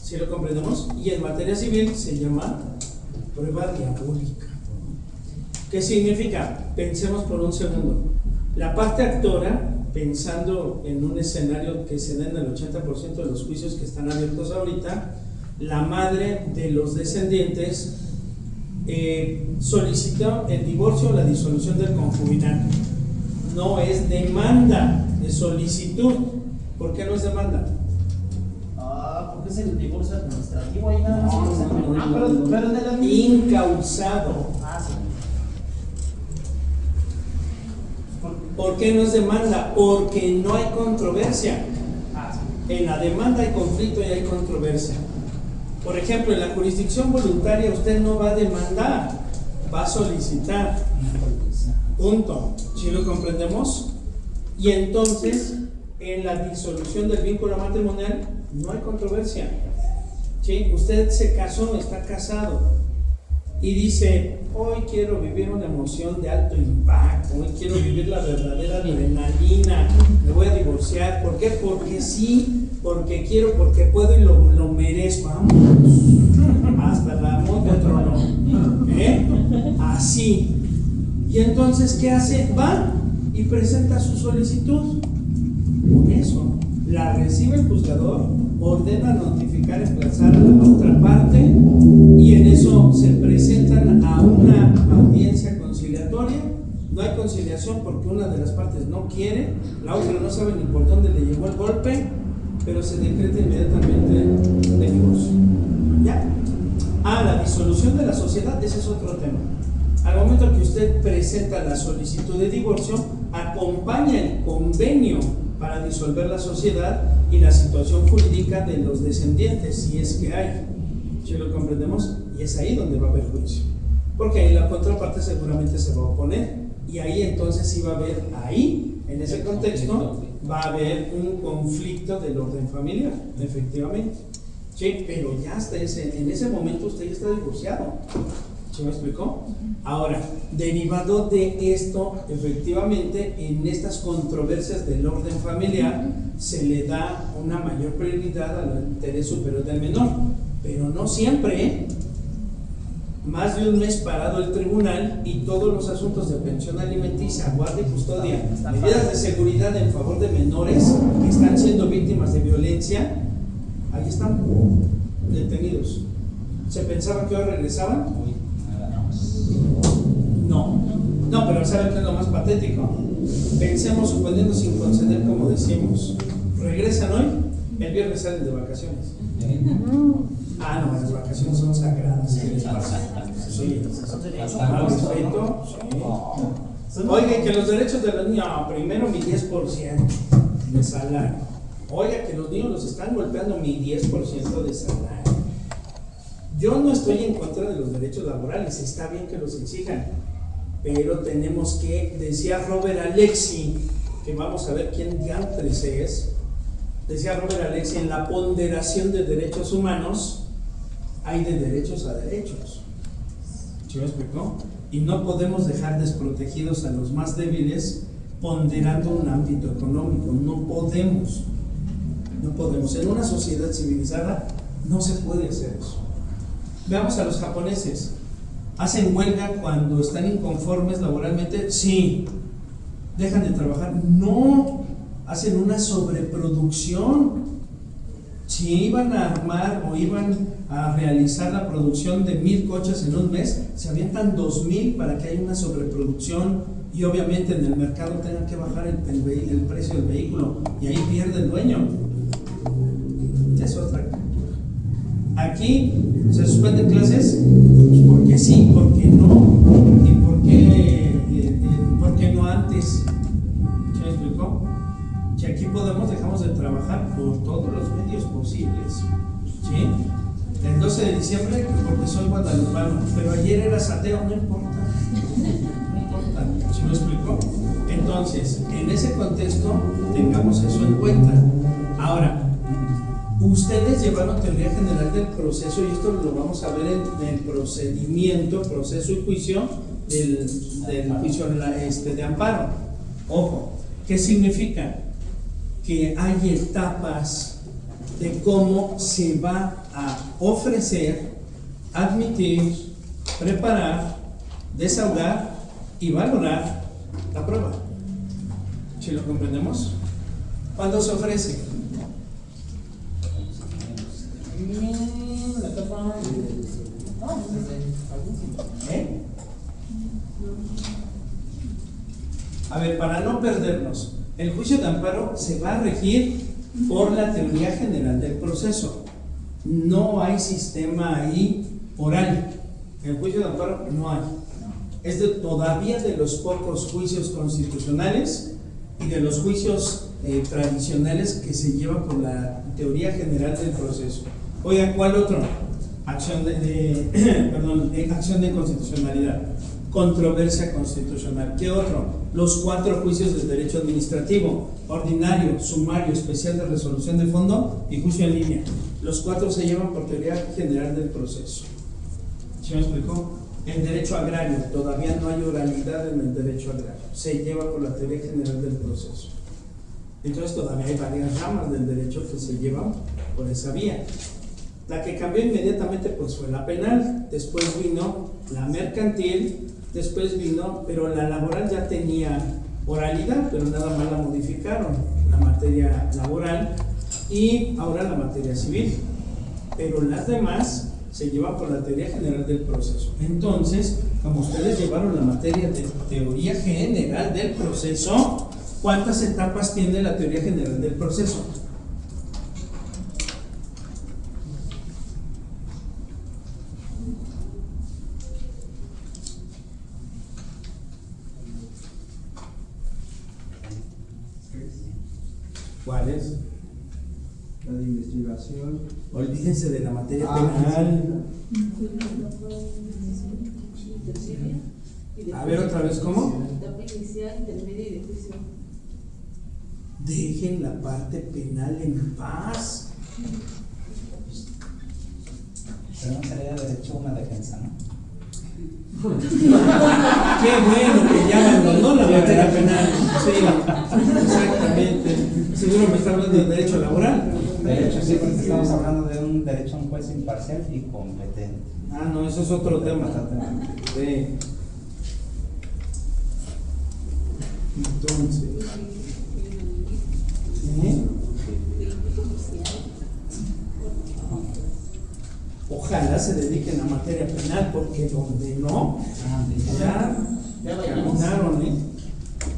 [SPEAKER 1] ¿Sí lo comprendemos? Y en materia civil se llama prueba diabólica. ¿Qué significa? Pensemos por un segundo. La parte actora pensando en un escenario que se da en el 80% de los juicios que están abiertos ahorita, la madre de los descendientes solicitó el divorcio o la disolución del concubinato. No es demanda, es solicitud. ¿Por qué no es demanda?
[SPEAKER 8] Porque es el divorcio administrativo ahí nada más.
[SPEAKER 1] Pero de la incausado.
[SPEAKER 8] Sí.
[SPEAKER 1] ¿Por qué no es demanda? Porque no hay controversia.
[SPEAKER 8] Sí.
[SPEAKER 1] En la demanda hay conflicto y hay controversia. Por ejemplo, en la jurisdicción voluntaria usted no va a demandar, va a solicitar. Punto. ¿Sí lo comprendemos? Y entonces, en la disolución del vínculo matrimonial no hay controversia. ¿Sí? Usted se casó, está casado y dice: hoy quiero vivir una emoción de alto impacto, hoy quiero vivir la verdadera adrenalina, me voy a divorciar. ¿Por qué? Porque sí, porque quiero, porque puedo y lo merezco. Vamos, hasta la moto trono. Así. Y entonces, ¿qué hace? Va y presenta su solicitud. Con eso, la recibe el juzgador, ordena notificar, emplazar a la otra parte, y en eso se presentan a una audiencia conciliatoria. No hay conciliación porque una de las partes no quiere, la otra no sabe ni por dónde le llegó el golpe, pero se decreta inmediatamente el divorcio. ¿Ya? La disolución de la sociedad, ese es otro tema. Al momento que usted presenta la solicitud de divorcio, acompaña el convenio para disolver la sociedad y la situación jurídica de los descendientes, si es que hay. ¿Sí lo comprendemos? Y es ahí donde va a haber juicio. Porque ahí la contraparte seguramente se va a oponer. Y ahí entonces sí va a haber, en ese contexto, va a haber un conflicto del orden familiar, efectivamente. Sí, pero ya hasta en ese momento usted ya está divorciado. ¿Sí me explicó? Ahora, derivado de esto, efectivamente, en estas controversias del orden familiar se le da una mayor prioridad al interés superior del menor, pero no siempre, ¿eh? Más de un mes parado el tribunal y todos los asuntos de pensión alimenticia, guardia y custodia, medidas de seguridad en favor de menores que están siendo víctimas de violencia, ahí están, detenidos. ¿Se pensaba que hoy regresaban? No, pero ¿saben qué es lo más patético? Pensemos, suponiendo sin conceder, como decimos, regresan hoy, el viernes salen de vacaciones. No, las vacaciones son sagradas. ¿Qué les pasa? Sí, respeto. Sí. Oiga, que los derechos de los niños, primero mi 10% de salario. Oiga, que los niños los están golpeando, mi 10% de salario. Yo no estoy en contra de los derechos laborales, está bien que los exijan, pero tenemos que, decía Robert Alexi, que vamos a ver quién diantres es, decía Robert Alexi, en la ponderación de derechos humanos hay de derechos a derechos. ¿Sí me explicó? Y no podemos dejar desprotegidos a los más débiles ponderando un ámbito económico, no podemos. En una sociedad civilizada no se puede hacer eso. Veamos a los japoneses. ¿Hacen huelga cuando están inconformes laboralmente? Sí. ¿Dejan de trabajar? No. Hacen una sobreproducción. Si iban a armar o iban a realizar la producción de 1000 coches en un mes, se avientan 2000 para que haya una sobreproducción y obviamente en el mercado tengan que bajar el precio del vehículo y ahí pierde el dueño. Es otra. Aquí se suspenden clases, pues porque sí, porque no, y porque no antes. ¿Se me explicó? Que aquí dejamos de trabajar por todos los medios posibles. ¿Sí? El 12 de diciembre, porque soy guadalupano, pero ayer eras ateo, no importa. No importa. ¿Se me explicó? Entonces, en ese contexto, tengamos eso en cuenta. Ahora, ustedes llevaron teoría general del proceso y esto lo vamos a ver en el procedimiento, proceso y juicio del juicio de amparo. Ojo, ¿qué significa? Que hay etapas de cómo se va a ofrecer, admitir, preparar, desahogar y valorar la prueba. ¿Sí lo comprendemos? ¿Cuándo se ofrece?
[SPEAKER 8] La etapa
[SPEAKER 1] ¿Eh? A ver, para no perdernos, el juicio de amparo se va a regir por la teoría general del proceso. No hay sistema ahí oral. El juicio de amparo no hay. Es todavía de los pocos juicios constitucionales y de los juicios tradicionales que se llevan por la teoría general del proceso. Oiga, ¿cuál otro? Acción acción de constitucionalidad, controversia constitucional. ¿Qué otro? Los 4 juicios del derecho administrativo: ordinario, sumario, especial de resolución de fondo y juicio en línea. Los 4 se llevan por teoría general del proceso. ¿Sí me explicó? El derecho agrario, todavía no hay oralidad en el derecho agrario, se lleva por la teoría general del proceso. Entonces todavía hay varias ramas del derecho que se llevan por esa vía. La que cambió inmediatamente pues fue la penal, después vino la mercantil, después vino, pero la laboral ya tenía oralidad, pero nada más la modificaron, la materia laboral y ahora la materia civil, pero las demás se llevan por la teoría general del proceso. Entonces, como ustedes llevaron la materia de teoría general del proceso, ¿cuántas etapas tiene la teoría general del proceso? ¿Cuál es?
[SPEAKER 7] La de investigación.
[SPEAKER 1] Olvídense de la materia penal. A ver otra vez, ¿cómo?
[SPEAKER 6] Etapa inicial, intermedia y de juicio.
[SPEAKER 1] Dejen la parte penal en paz.
[SPEAKER 7] Pero no sería derecho a una defensa, ¿no?
[SPEAKER 1] Qué bueno que ya abandonó la materia penal. Sí, exactamente. Seguro me está hablando de derecho laboral.
[SPEAKER 7] Derecho, sí, porque estamos hablando de un derecho a un juez imparcial y competente.
[SPEAKER 1] Ah, no, eso es otro tema. Sí. Entonces, ¿sí? Ojalá se dediquen a materia penal, porque donde no, ya caminaron, ¿eh?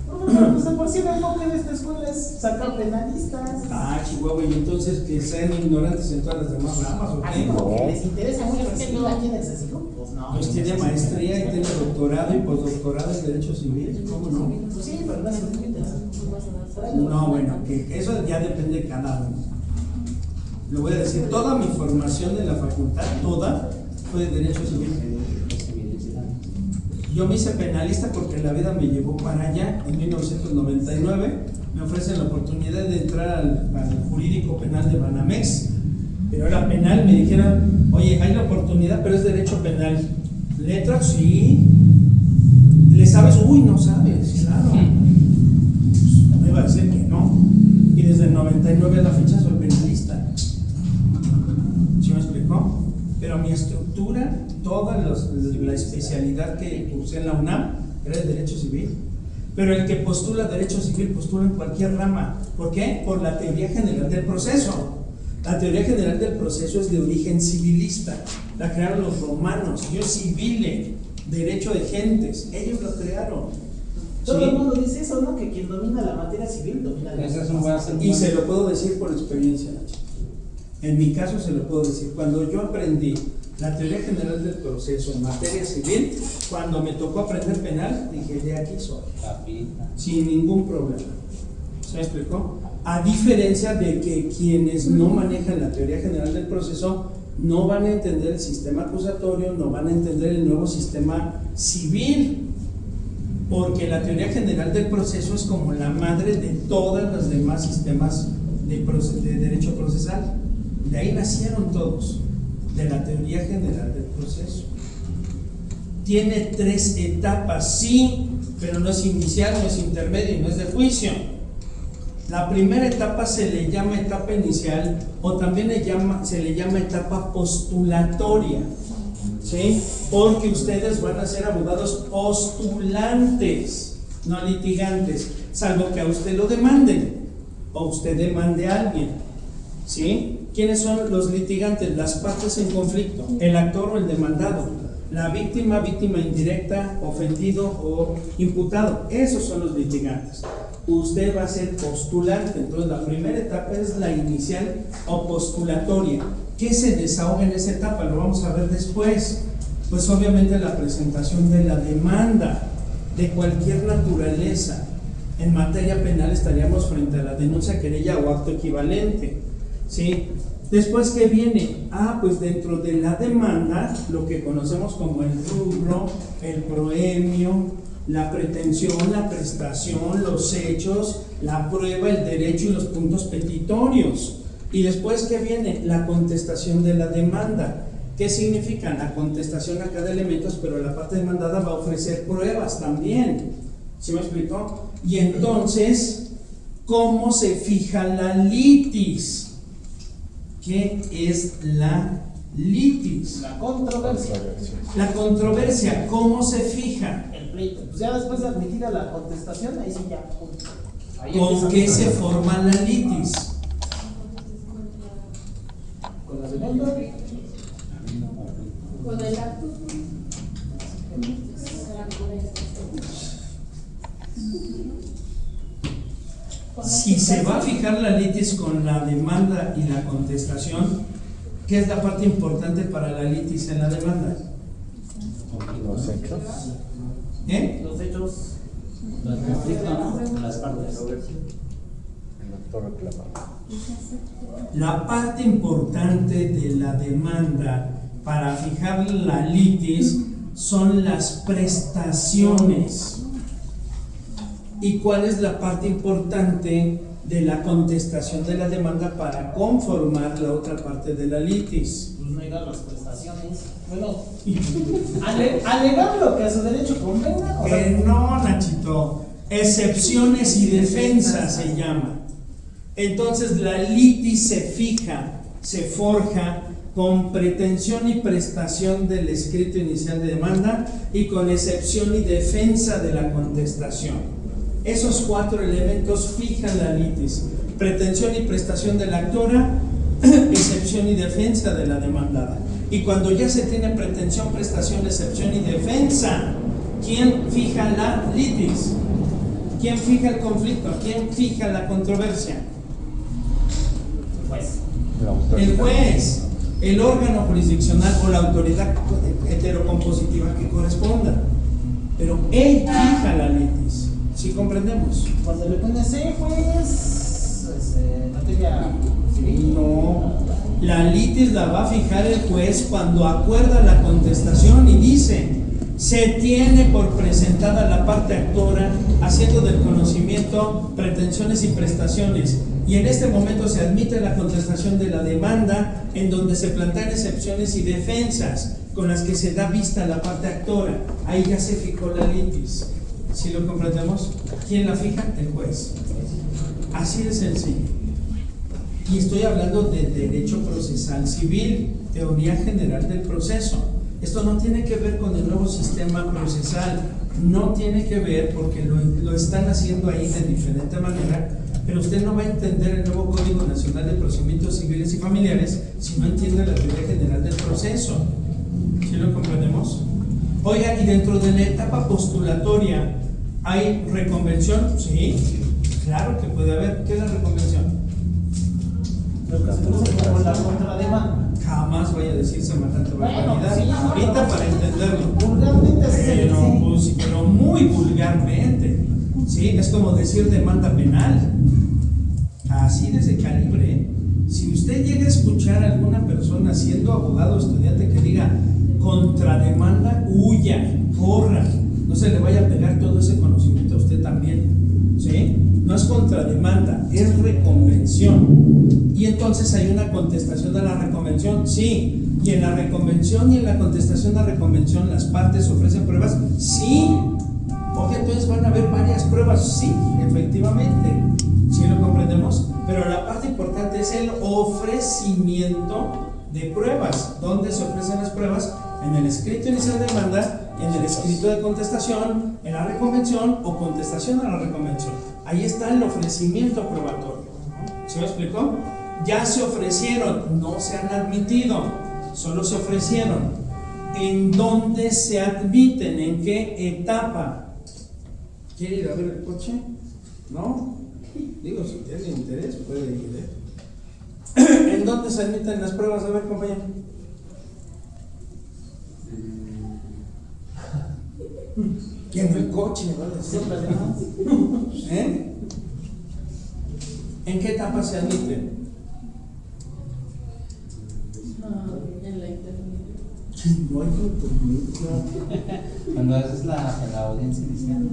[SPEAKER 8] No, pues por si el enfoque de esta escuela es sacar penalistas.
[SPEAKER 1] Ah, Chihuahua, y entonces que sean ignorantes en todas las demás ramas, ¿o
[SPEAKER 8] Así
[SPEAKER 1] qué?
[SPEAKER 8] como que les interesa mucho recibir aquí en el CECICO, pues no.
[SPEAKER 1] Pues tiene maestría y tiene doctorado y postdoctorado en Derecho Civil, ¿cómo no?
[SPEAKER 8] Pues sí, pero no es lo que interesa.
[SPEAKER 1] No, bueno, que eso ya depende de cada uno. Le voy a decir, toda mi formación de la facultad, toda, fue de Derecho Civil. Yo me hice penalista porque la vida me llevó para allá. En 1999 me ofrecen la oportunidad de entrar al jurídico penal de Banamex, pero era penal. Me dijeron, oye, hay la oportunidad, pero es derecho penal. ¿Letra? Sí. ¿Le sabes? Uy, no sabes, claro. Pues, no iba a decir que no. Y desde el 99 a la fecha soy penalista. ¿Sí me explicó? Pero mi estructura, toda la especialidad que cursé en la UNAM era de Derecho Civil. Pero el que postula Derecho Civil postula en cualquier rama. ¿Por qué? Por la teoría general del proceso. La teoría general del proceso es de origen civilista. La crearon los romanos, Dios civile, derecho de gentes. Ellos lo crearon.
[SPEAKER 8] Todo
[SPEAKER 1] ¿Sí?
[SPEAKER 8] el mundo dice eso, ¿no? Que quien domina la materia civil domina la
[SPEAKER 7] Ese es un buen
[SPEAKER 1] Y se lo puedo decir por experiencia, Nacho. En mi caso se lo puedo decir. Cuando yo aprendí la teoría general del proceso en materia civil, cuando me tocó aprender penal, dije, de aquí soy. Sin ningún problema. ¿Se me explicó? A diferencia de que quienes no manejan la teoría general del proceso no van a entender el sistema acusatorio, no van a entender el nuevo sistema civil, porque la teoría general del proceso es como la madre de todos los demás sistemas de derecho procesal. De ahí nacieron todos, de la teoría general del proceso. Tiene 3 etapas, sí, pero no es inicial, no es intermedio, no es de juicio. La primera etapa se le llama etapa inicial o también se le llama etapa postulatoria, ¿sí? Porque ustedes van a ser abogados postulantes, no litigantes. salvo que a usted lo demanden o usted demande a alguien. ¿Sí? ¿Quiénes son los litigantes? Las partes en conflicto, el actor o el demandado, la víctima, víctima indirecta, ofendido o imputado. Esos son los litigantes. Usted va a ser postulante. Entonces la primera etapa es la inicial o postulatoria. ¿Qué se desahoga en esa etapa? Lo vamos a ver después. Pues obviamente la presentación de la demanda de cualquier naturaleza. En materia penal estaríamos frente a la denuncia, querella o acto equivalente. ¿Sí? Después, ¿qué viene? Pues dentro de la demanda, lo que conocemos como el rubro, el proemio, la pretensión, la prestación, los hechos, la prueba, el derecho y los puntos petitorios. Y después, ¿qué viene? La contestación de la demanda. ¿Qué significa? La contestación acá de elementos, pero la parte demandada va a ofrecer pruebas también. ¿Sí me explicó? Y entonces, ¿cómo se fija la litis? ¿Qué es la litis?
[SPEAKER 8] La controversia.
[SPEAKER 1] La controversia, ¿cómo se fija?
[SPEAKER 8] El pleito. Pues ya después de admitida la contestación, ahí sí ya. Ahí
[SPEAKER 1] ¿Con qué se forma la litis?
[SPEAKER 8] Con la segunda.
[SPEAKER 2] Con el acto.
[SPEAKER 1] Si se va a fijar la litis con la demanda y la contestación, ¿qué es la parte importante para la litis en la demanda?
[SPEAKER 3] Los hechos.
[SPEAKER 8] Los hechos.
[SPEAKER 7] El conflicto, ¿no? Las partes.
[SPEAKER 3] El actor reclamado.
[SPEAKER 1] La parte importante de la demanda para fijar la litis son las prestaciones. ¿Y cuál es la parte importante de la contestación de la demanda para conformar la otra parte de la litis?
[SPEAKER 8] Pues negar las prestaciones. Bueno, alegar lo que a su derecho convenga.
[SPEAKER 1] Que no, Nachito. Excepciones y defensas se llama. Entonces la litis se fija, se forja con pretensión y prestación del escrito inicial de demanda y con excepción y defensa de la contestación. Esos 4 elementos fijan la litis: pretensión y prestación de la actora, excepción y defensa de la demandada. Y cuando ya se tiene pretensión, prestación, excepción y defensa, ¿quién fija la litis? ¿Quién fija el conflicto? ¿Quién fija la controversia? El juez, el órgano jurisdiccional o la autoridad heterocompositiva que corresponda. Pero él fija la litis. ¿Sí comprendemos?
[SPEAKER 8] Cuando le pones pues materia civil.
[SPEAKER 1] No, la litis la va a fijar el juez cuando acuerda la contestación y dice: se tiene por presentada la parte actora, haciendo del conocimiento pretensiones y prestaciones, y en este momento se admite la contestación de la demanda, en donde se plantean excepciones y defensas con las que se da vista a la parte actora. Ahí ya se fijó la litis. ¿Sí lo comprendemos? ¿Quién la fija? El juez. Así de sencillo. Y estoy hablando de derecho procesal civil, teoría general del proceso. Esto no tiene que ver con el nuevo sistema procesal, no tiene que ver porque lo están haciendo ahí de diferente manera, pero usted no va a entender el nuevo Código Nacional de Procedimientos Civiles y Familiares si no entiende la teoría general del proceso. ¿Sí lo comprendemos? Oiga, y dentro de la etapa postulatoria, ¿hay reconvención? Sí, claro que puede haber. ¿Qué es la reconvención?
[SPEAKER 8] Lo que se conoce como la contrademanda.
[SPEAKER 1] Jamás vaya a decir semejante
[SPEAKER 8] Bueno,
[SPEAKER 1] barbaridad.
[SPEAKER 8] sí,
[SPEAKER 1] ahorita para entenderlo.
[SPEAKER 8] Vulgarmente así se
[SPEAKER 1] Pero,
[SPEAKER 8] dice.
[SPEAKER 1] pues, pero muy vulgarmente. ¿Sí? Es como decir demanda penal. Así de ese calibre, ¿eh? Si usted llega a escuchar a alguna persona siendo abogado o estudiante que diga contrademanda, huya, corra. No se le vaya a pegar todo ese conocimiento a usted también. ¿Sí? No es contrademanda, es reconvención. Y entonces hay una contestación a la reconvención, sí. Y en la reconvención y en la contestación a la reconvención, ¿las partes ofrecen pruebas? Sí. Oye, entonces van a haber varias pruebas, sí, efectivamente. ¿Sí lo comprendemos? Pero la parte importante es el ofrecimiento de pruebas. ¿Dónde se ofrecen las pruebas? En el escrito inicial de demanda, en el escrito de contestación, en la reconvención o contestación a la reconvención. Ahí está el ofrecimiento probatorio. ¿Se me explicó? Ya se ofrecieron, no se han admitido, solo se ofrecieron. ¿En dónde se admiten? ¿En qué etapa? ¿Quiere ir a ver el coche? ¿No? Digo, si tiene interés, puede ir. ¿En dónde se admiten las pruebas? A ver, compañero. ¿Quién no el coche? ¿Me va a decir? ¿En qué etapa se admiten?
[SPEAKER 2] En la internet.
[SPEAKER 1] No hay contenido.
[SPEAKER 7] Cuando haces la audiencia inicial.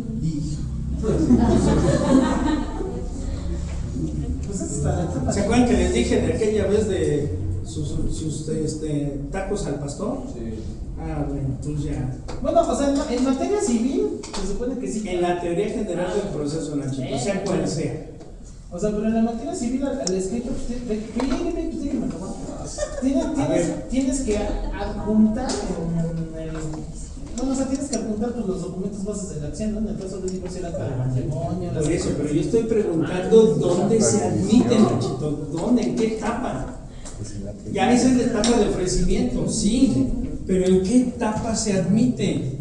[SPEAKER 1] ¿Se acuerdan que les dije de aquella vez de sus tacos al pastor?
[SPEAKER 7] Sí.
[SPEAKER 1] Ah, bueno, pues ya.
[SPEAKER 8] Bueno, o sea, en materia civil, se supone que sí.
[SPEAKER 1] En la teoría general del proceso, Nachito, sea cual sea.
[SPEAKER 8] O sea, pero en la materia civil, al escrito, tienes que adjuntar en el. Bueno, o sea, tienes que adjuntar pues, los documentos bases de la acción, ¿no? En el caso de divorcio, el acta de matrimonio.
[SPEAKER 1] Por eso, pero yo estoy preguntando dónde se admiten, Nachito, ¿dónde? ¿En qué etapa? Ya esa es la etapa de ofrecimiento, sí, pero ¿en qué etapa se admite?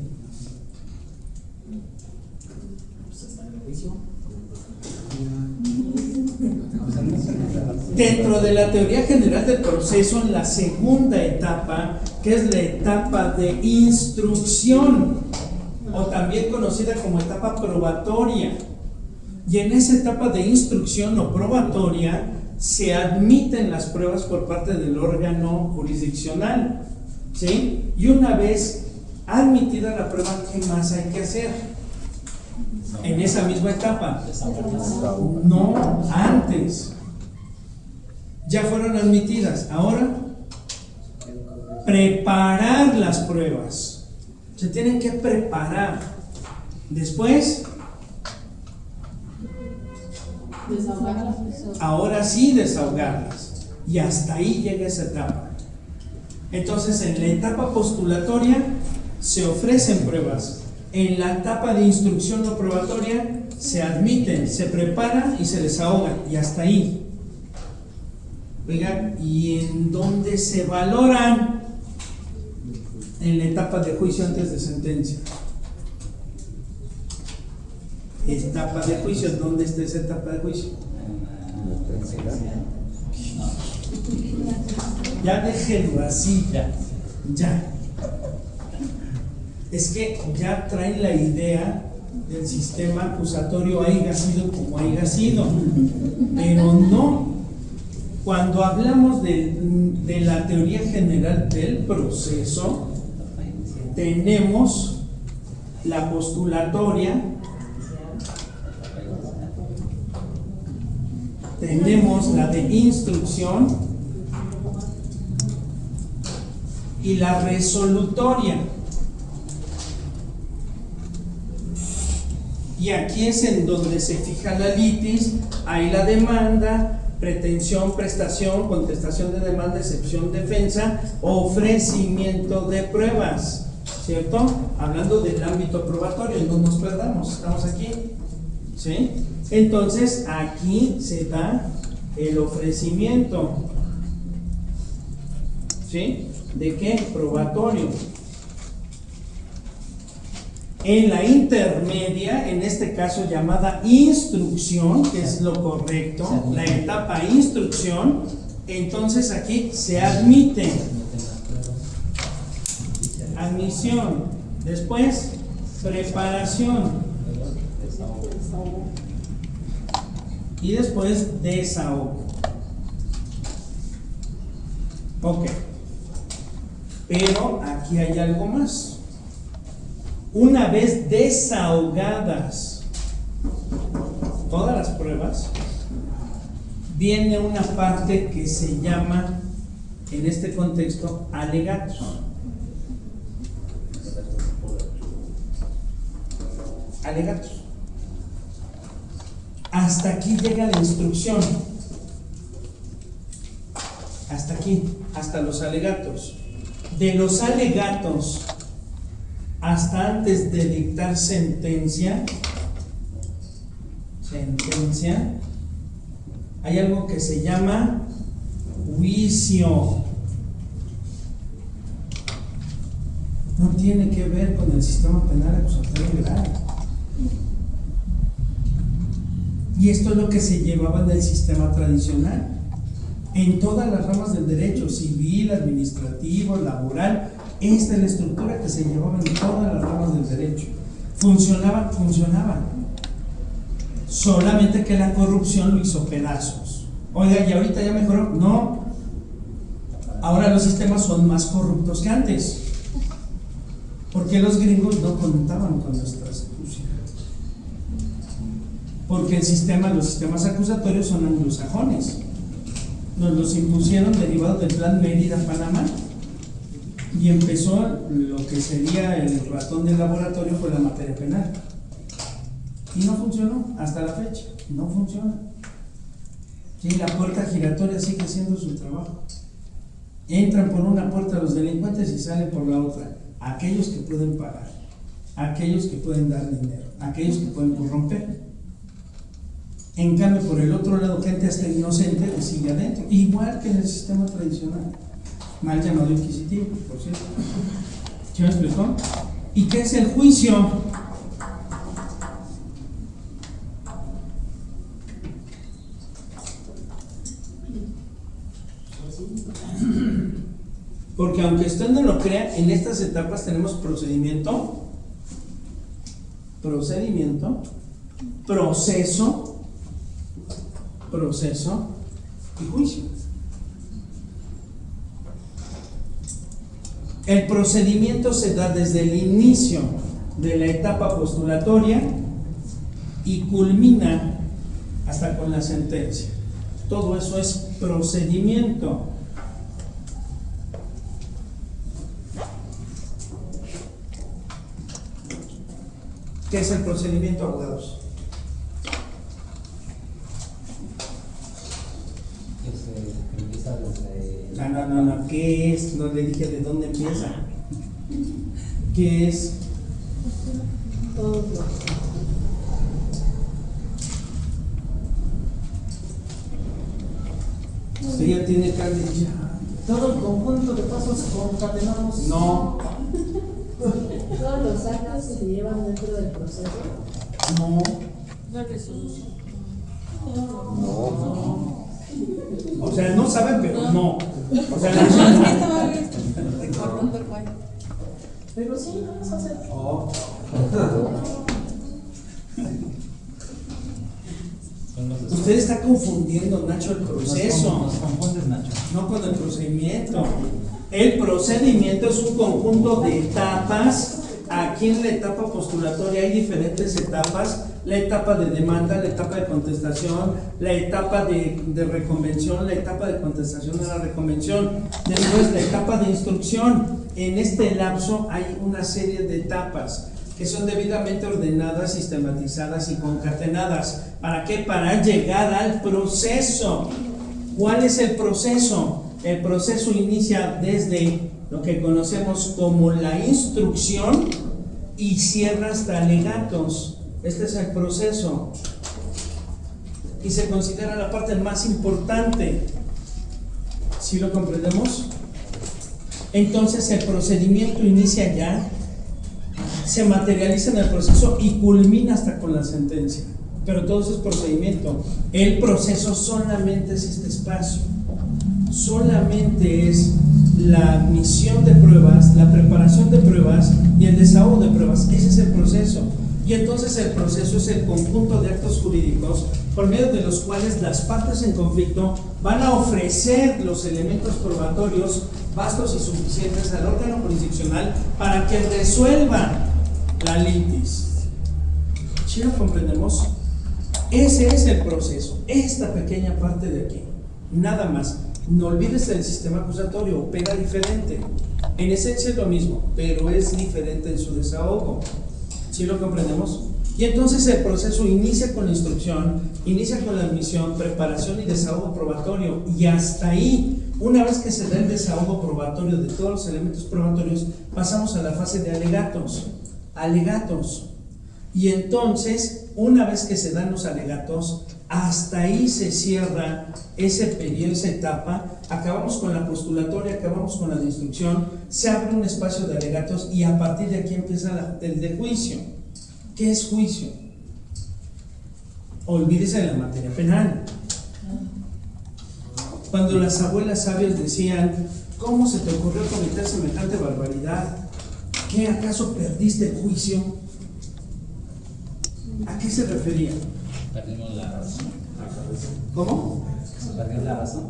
[SPEAKER 8] Pues hasta en el juicio.
[SPEAKER 1] Dentro de la teoría general del proceso, en la segunda etapa, que es la etapa de instrucción, o también conocida como etapa probatoria, y en esa etapa de instrucción o probatoria se admiten las pruebas por parte del órgano jurisdiccional, ¿sí? Y una vez admitida la prueba, ¿qué más hay que hacer? En esa misma etapa. No, antes. Ya fueron admitidas. Ahora, preparar las pruebas. Se tienen que preparar. Después,
[SPEAKER 2] Desahogarlas.
[SPEAKER 1] ahora sí desahogarlas. Y hasta ahí llega esa etapa. Entonces, en la etapa postulatoria se ofrecen pruebas. En la etapa de instrucción no probatoria se admiten, se preparan y se desahogan. Y hasta ahí. Oigan, ¿y en dónde se valoran? En la etapa de juicio antes de sentencia. Etapa de juicio, ¿dónde está esa etapa de juicio? Ya déjenlo así, ya. Es que ya traen la idea del sistema acusatorio haya sido como haya sido, pero no. Cuando hablamos de la teoría general del proceso, tenemos la postulatoria, tenemos la de instrucción y la resolutoria. Y aquí es en donde se fija la litis, hay la demanda, pretensión, prestación, contestación de demanda, excepción, defensa, ofrecimiento de pruebas, ¿cierto? Hablando del ámbito probatorio, no nos perdamos, estamos aquí, ¿sí? Entonces, aquí se da el ofrecimiento, ¿sí? ¿De qué? Probatorio. En la intermedia, en este caso llamada instrucción, que es lo correcto, la etapa instrucción, entonces aquí se admite. Admisión. Después, preparación. Y después, desahogo. Ok. Pero aquí hay algo más. Una vez desahogadas todas las pruebas, viene una parte que se llama, en este contexto, alegatos. Alegatos. Hasta aquí llega la instrucción. Hasta aquí, hasta los alegatos. De los alegatos hasta antes de dictar sentencia, sentencia, hay algo que se llama juicio. No tiene que ver con el sistema penal acusatorio grave. Y esto es lo que se llevaba del sistema tradicional. En todas las ramas del derecho, civil, administrativo, laboral, esta es la estructura que se llevaba en todas las ramas del derecho. Funcionaban. Solamente que la corrupción lo hizo pedazos. Oiga, ¿y ahorita ya mejoró? No. Ahora los sistemas son más corruptos que antes. Porque los gringos no contaban con nuestras acusaciones. Porque los sistemas acusatorios son anglosajones. Nos los impusieron derivados del Plan Mérida-Panamá. Y empezó lo que sería el ratón del laboratorio, fue la materia penal. Y no funcionó hasta la fecha. No funciona. Sí, la puerta giratoria sigue haciendo su trabajo. Entran por una puerta los delincuentes y salen por la otra. Aquellos que pueden pagar, aquellos que pueden dar dinero, aquellos que pueden corromper. En cambio, por el otro lado, gente hasta inocente que sigue adentro, igual que en el sistema tradicional, mal llamado inquisitivo, por cierto. ¿Sí me explicó? ¿Y qué es el juicio? Porque aunque usted no lo crea, en estas etapas tenemos procedimiento, proceso y juicio. El procedimiento se da desde el inicio de la etapa postulatoria y culmina hasta con la sentencia. Todo eso es procedimiento. ¿Qué es el procedimiento, abogados?
[SPEAKER 7] Empieza desde...
[SPEAKER 1] No. ¿Qué es? No le dije de dónde empieza. ¿Qué es?
[SPEAKER 2] Todo.
[SPEAKER 1] Usted ya tiene candilla.
[SPEAKER 8] Todo el conjunto de pasos concatenados.
[SPEAKER 1] No.
[SPEAKER 2] Todos los actos que se llevan dentro del proceso.
[SPEAKER 1] No.
[SPEAKER 6] La resolución.
[SPEAKER 3] No.
[SPEAKER 1] O sea, no saben, pero no. O sea, la
[SPEAKER 8] Pero sí, vamos a hacer.
[SPEAKER 1] Usted está confundiendo, Nacho, el proceso.
[SPEAKER 7] Nos confundes, Nacho.
[SPEAKER 1] No con el procedimiento. El procedimiento es un conjunto de etapas. Aquí en la etapa postulatoria hay diferentes etapas: la etapa de demanda, la etapa de contestación, la etapa de reconvención, la etapa de contestación a la reconvención, después la etapa de instrucción. En este lapso hay una serie de etapas que son debidamente ordenadas, sistematizadas y concatenadas. ¿Para qué? Para llegar al proceso. ¿Cuál es el proceso? El proceso inicia desde lo que conocemos como la instrucción y cierra hasta alegatos. Este es el proceso y se considera la parte más importante. ¿Sí lo comprendemos? Entonces el procedimiento inicia ya, se materializa en el proceso y culmina hasta con la sentencia. Pero todo eso es procedimiento. El proceso solamente es este espacio. Solamente es la admisión de pruebas, la preparación de pruebas y el desahogo de pruebas. Ese es el proceso. Y entonces el proceso es el conjunto de actos jurídicos por medio de los cuales las partes en conflicto van a ofrecer los elementos probatorios vastos y suficientes al órgano jurisdiccional para que resuelva la litis. ¿Sí lo comprendemos? Ese es el proceso, esta pequeña parte de aquí, nada más. No olvides el sistema acusatorio, opera diferente. En esencia es lo mismo, pero es diferente en su desahogo. ¿Sí lo comprendemos? Y entonces el proceso inicia con la instrucción, inicia con la admisión, preparación y desahogo probatorio. Y hasta ahí, una vez que se da el desahogo probatorio de todos los elementos probatorios, pasamos a la fase de alegatos. Alegatos. Y entonces, una vez que se dan los alegatos, hasta ahí se cierra ese periodo, esa etapa. Acabamos con la postulatoria, acabamos con la de instrucción, se abre un espacio de alegatos y a partir de aquí empieza el de juicio. ¿Qué es juicio? Olvídese de la materia penal. Cuando las abuelas sabias decían, ¿cómo se te ocurrió cometer semejante barbaridad? ¿Qué acaso perdiste el juicio? ¿A qué se refería?
[SPEAKER 7] Perdimos la razón.
[SPEAKER 1] ¿Cómo?
[SPEAKER 7] Se perdió la razón.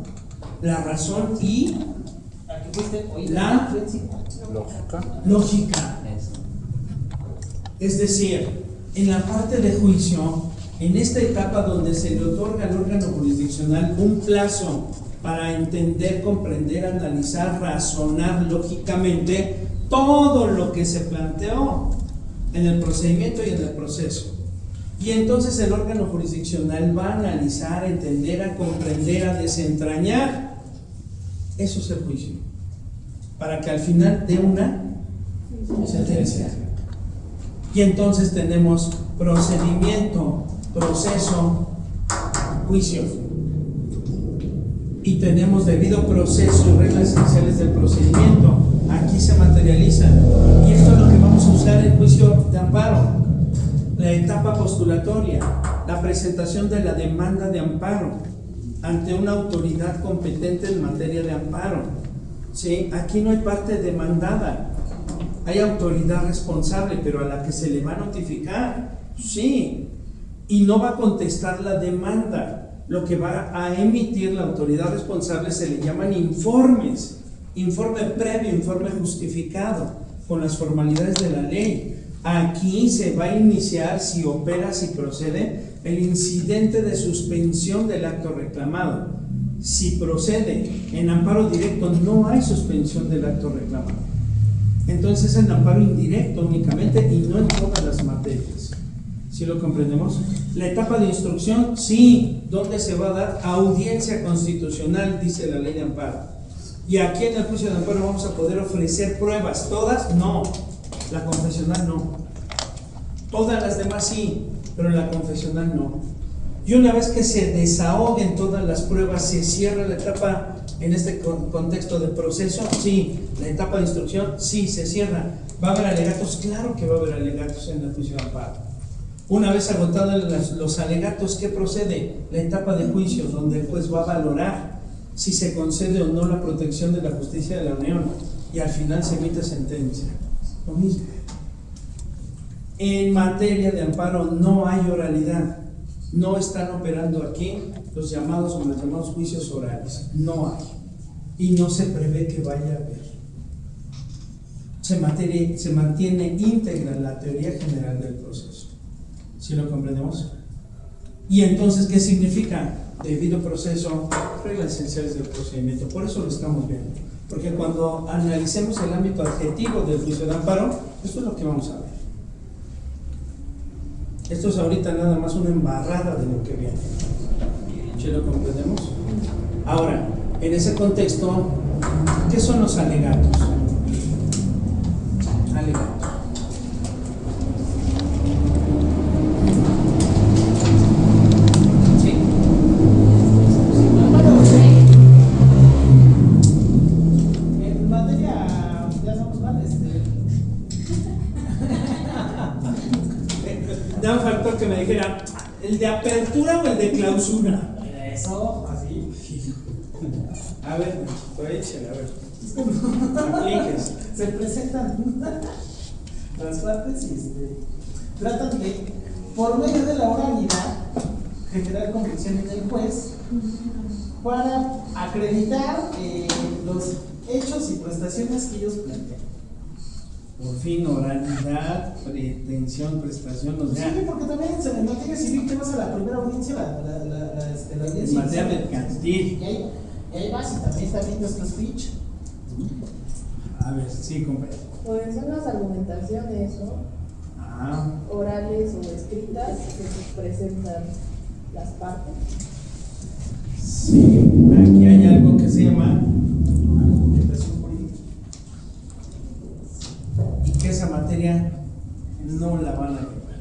[SPEAKER 1] La razón y
[SPEAKER 8] ¿A qué fuiste? Oye,
[SPEAKER 1] la lógica.
[SPEAKER 7] Eso.
[SPEAKER 1] Es decir, en la parte de juicio, en esta etapa donde se le otorga al órgano jurisdiccional un plazo para entender, comprender, analizar, razonar lógicamente todo lo que se planteó en el procedimiento y en el proceso. Y entonces el órgano jurisdiccional va a analizar, a entender, a comprender, a desentrañar. Eso es el juicio. Para que al final dé una sentencia. Y entonces tenemos procedimiento, proceso, juicio. Y tenemos debido proceso y reglas esenciales del procedimiento. Aquí se materializan. Y esto es lo que vamos a usar en juicio de amparo. La etapa postulatoria, la presentación de la demanda de amparo ante una autoridad competente en materia de amparo. ¿Sí? Aquí no hay parte demandada, hay autoridad responsable, pero a la que se le va a notificar, sí, y no va a contestar la demanda. Lo que va a emitir la autoridad responsable se le llaman informes, informe previo, informe justificado, con las formalidades de la ley. Aquí se va a iniciar, si opera, si procede, el incidente de suspensión del acto reclamado. Si procede en amparo directo, no hay suspensión del acto reclamado. Entonces, en amparo indirecto únicamente y no en todas las materias. ¿Sí lo comprendemos? La etapa de instrucción, sí. ¿Dónde se va a dar? Audiencia constitucional, dice la ley de amparo. Y aquí en el juicio de amparo vamos a poder ofrecer pruebas. ¿Todas? No. La confesional no. Todas las demás sí, pero la confesional no. Y una vez que se desahoguen todas las pruebas, se cierra la etapa en este contexto de proceso, sí. La etapa de instrucción, sí, se cierra. ¿Va a haber alegatos? Claro que va a haber alegatos en el juicio de amparo. Una vez agotados los alegatos, ¿qué procede? La etapa de juicio, donde el juez va a valorar si se concede o no la protección de la justicia de la Unión y al final se emite sentencia. Lo mismo. En materia de amparo no hay oralidad. No están operando aquí los llamados o los llamados juicios orales. No hay. Y no se prevé que vaya a haber. Se mantiene íntegra la teoría general del proceso. ¿Sí lo comprendemos? Y entonces, ¿qué significa? Debido proceso, reglas esenciales del procedimiento. Por eso lo estamos viendo. Porque cuando analicemos el ámbito adjetivo del juicio de amparo, esto es lo que vamos a ver. Esto es ahorita nada más una embarrada de lo que viene. ¿Sí lo comprendemos? Ahora, en ese contexto, ¿qué son los alegatos? Alegatos. Sí.
[SPEAKER 8] En materia, ya somos mal,
[SPEAKER 1] Da un factor que me dijera, ¿el de apertura o el de clausura?
[SPEAKER 8] Eso, así.
[SPEAKER 1] A ver, échale, a ver. Aplíquese.
[SPEAKER 8] Se presentan las partes y tratan de, por medio de la oralidad, generar convicción en el juez para acreditar los hechos y prestaciones que ellos plantean.
[SPEAKER 1] Por fin, oralidad, pretensión, prestación, o sea,
[SPEAKER 8] Sí, porque también en materia civil te vas a la primera audiencia, la audiencia.
[SPEAKER 1] en materia mercantil.
[SPEAKER 8] Y ahí vas y también está viendo este speech.
[SPEAKER 1] A ver, sí, compañero.
[SPEAKER 2] Pues son las argumentaciones, ¿no? Orales o escritas que se presentan las partes.
[SPEAKER 1] Sí, aquí hay algo que se llama argumentación jurídica. Y que esa materia no la van a llevar.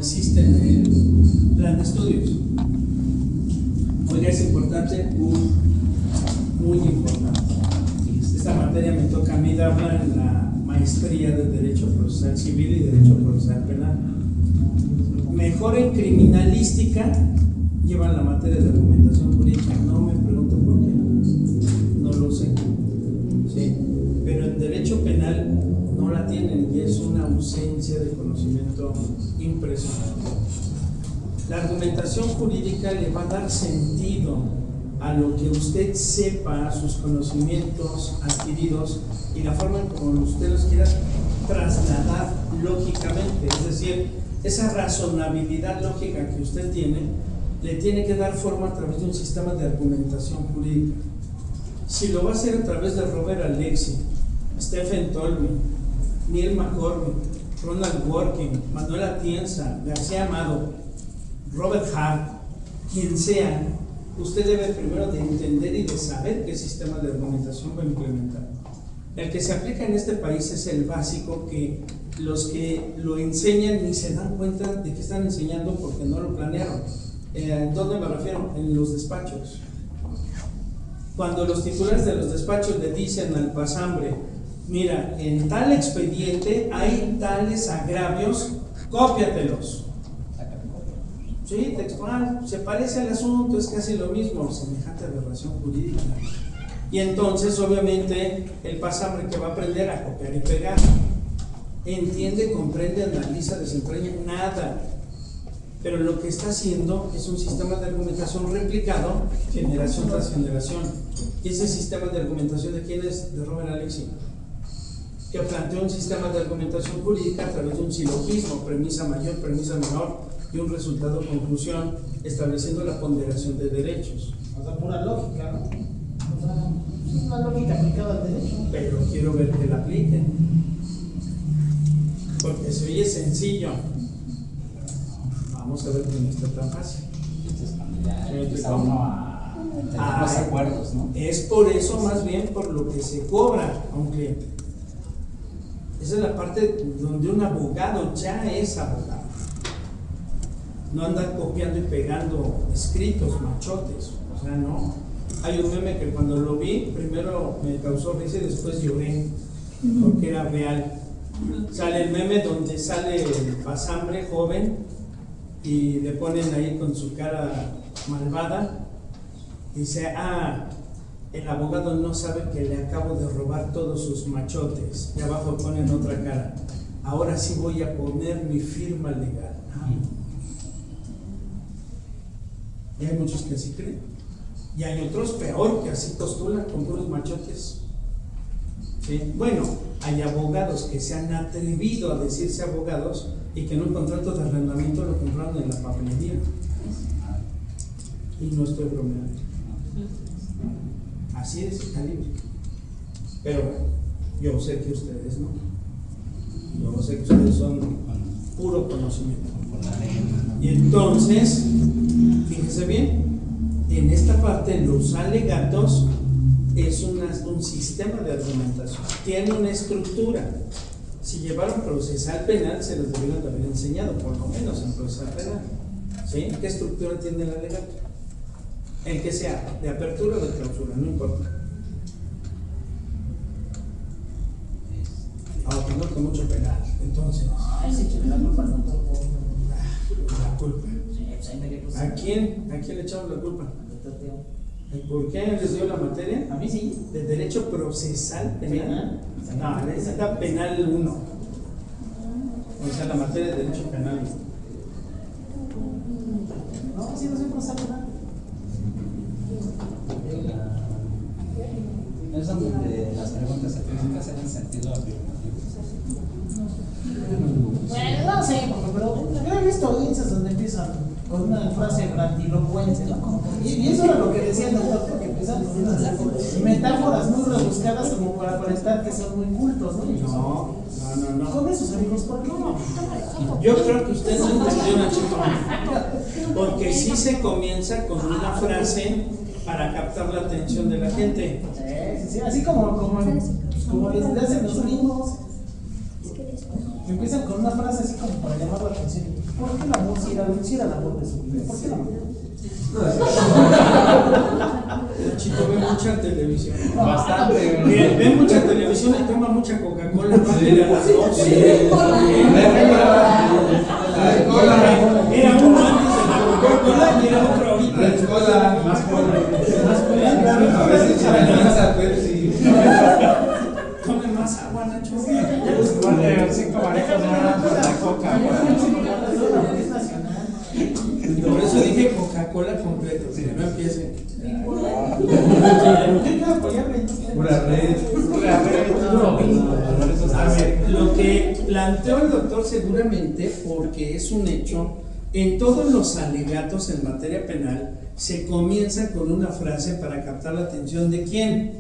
[SPEAKER 1] existe en el plan de estudios. Oiga, es importante, muy importante. Esta materia me toca a mí darla en la maestría de Derecho Procesal Civil y Derecho Procesal Penal. Mejor en criminalística llevan la materia de argumentación jurídica. No me pregunten por qué, no lo sé. Sí, pero en Derecho Penal no la tienen y es una ausencia de conocimiento impresionante. La argumentación jurídica le va a dar sentido a lo que usted sepa, a sus conocimientos adquiridos y la forma en como usted los quiera trasladar lógicamente. Es decir, esa razonabilidad lógica que usted tiene, le tiene que dar forma a través de un sistema de argumentación jurídica. Si lo va a hacer a través de Robert Alexi, Stephen Tolby, Neil McCormick, Ronald Working, Manuel Atienza, García Amado, Robert Hart, quien sea, usted debe primero de entender y de saber qué sistema de argumentación va a implementar. El que se aplica en este país es el básico, que los que lo enseñan ni se dan cuenta de que están enseñando porque no lo planearon. ¿Dónde me refiero? En los despachos. Cuando los titulares de los despachos le dicen al pasambre, mira, en tal expediente hay tales agravios, cópiatelos. Sí, textual, se parece al asunto, es casi lo mismo, semejante aberración jurídica. Y entonces, obviamente, el pasambre que va a aprender a copiar y pegar, entiende, comprende, analiza, desentraña, nada. Pero lo que está haciendo es un sistema de argumentación replicado generación tras generación. ¿Y ese sistema de argumentación de quién es? De Robert Alexi, que planteó un sistema de argumentación jurídica a través de un silogismo, premisa mayor, premisa menor y un resultado conclusión, estableciendo la ponderación de derechos.
[SPEAKER 8] O sea, pura lógica, ¿no? O sea, es una lógica aplicada al derecho.
[SPEAKER 1] Pero quiero ver que la apliquen, porque se oye sencillo. Vamos a ver que no está tan fácil.
[SPEAKER 7] Empieza uno a tener los acuerdos, ¿no?
[SPEAKER 1] Es por eso, más bien, por lo que se cobra a un cliente. Esa es la parte donde un abogado ya es abogado. No anda copiando y pegando escritos, machotes. O sea, no. Hay un meme que cuando lo vi, primero me causó risa y después lloré, porque era real. Sale el meme donde sale el pasambre joven y le ponen ahí con su cara malvada. Dice, el abogado no sabe que le acabo de robar todos sus machotes. Y abajo ponen otra cara. Ahora sí voy a poner mi firma legal. Y hay muchos que así creen. Y hay otros peor que así postulan con puros machotes. ¿Sí? Bueno, hay abogados que se han atrevido a decirse abogados y que en un contrato de arrendamiento lo compraron en la papelería. Y no estoy bromeando. Así es el calibre. Pero yo sé que ustedes no. Yo sé que ustedes son puro conocimiento. Y entonces, fíjense bien, en esta parte los alegatos es un sistema de argumentación, tiene una estructura. Si llevaron procesal penal, se los debieron de haber enseñado, por lo menos en procesal penal. ¿Sí? ¿Qué estructura tiene el alegato? El que sea, de apertura o de clausura, no importa. Tengo mucho penal, entonces. La culpa. ¿A quién le echamos la culpa? ¿Por qué les dio la materia?
[SPEAKER 8] A mí sí.
[SPEAKER 1] ¿De derecho procesal penal? No, necesita penal 1. O sea, la materia de derecho penal.
[SPEAKER 8] No, sí, no soy procesal penal.
[SPEAKER 7] Es donde las preguntas técnicas hacen sentido afirmativo.
[SPEAKER 8] Bueno, no sé, pero yo he visto audiencias donde empiezan con una frase grandilocuente, ¿no? Y eso era lo que decía el doctor, que empiezan con unas metáforas muy rebuscadas como para aparentar que son muy cultos, ¿no?
[SPEAKER 1] No.
[SPEAKER 8] Con esos amigos, ¿por qué no?
[SPEAKER 1] Yo creo que usted no entendió una chica. Porque sí se comienza con una frase para captar la atención de la gente.
[SPEAKER 8] Sí, así como les hacen los gringos. Empiezan con una frase así como para llamar la atención. ¿Por qué el amor si era el amor de su vida? ¿Por qué el amor?
[SPEAKER 1] Chito ve mucha televisión.
[SPEAKER 7] Bastante.
[SPEAKER 1] Ve mucha televisión y toma mucha Coca-Cola. Bájale a las 12. Era uno antes de la Coca-Cola y era otro ahorita.
[SPEAKER 7] Red Cola, más cola. A veces se lanza Pepsi.
[SPEAKER 1] Come más agua, Nacho.
[SPEAKER 7] Igual de 5 maricas no eran por la coca.
[SPEAKER 1] Por eso dije Coca-Cola completo. Si no empiecen.
[SPEAKER 7] Pura red.
[SPEAKER 1] A ver, lo que planteó el doctor seguramente, porque es un hecho, en todos los alegatos en materia penal se comienza con una frase para captar la atención de ¿quién?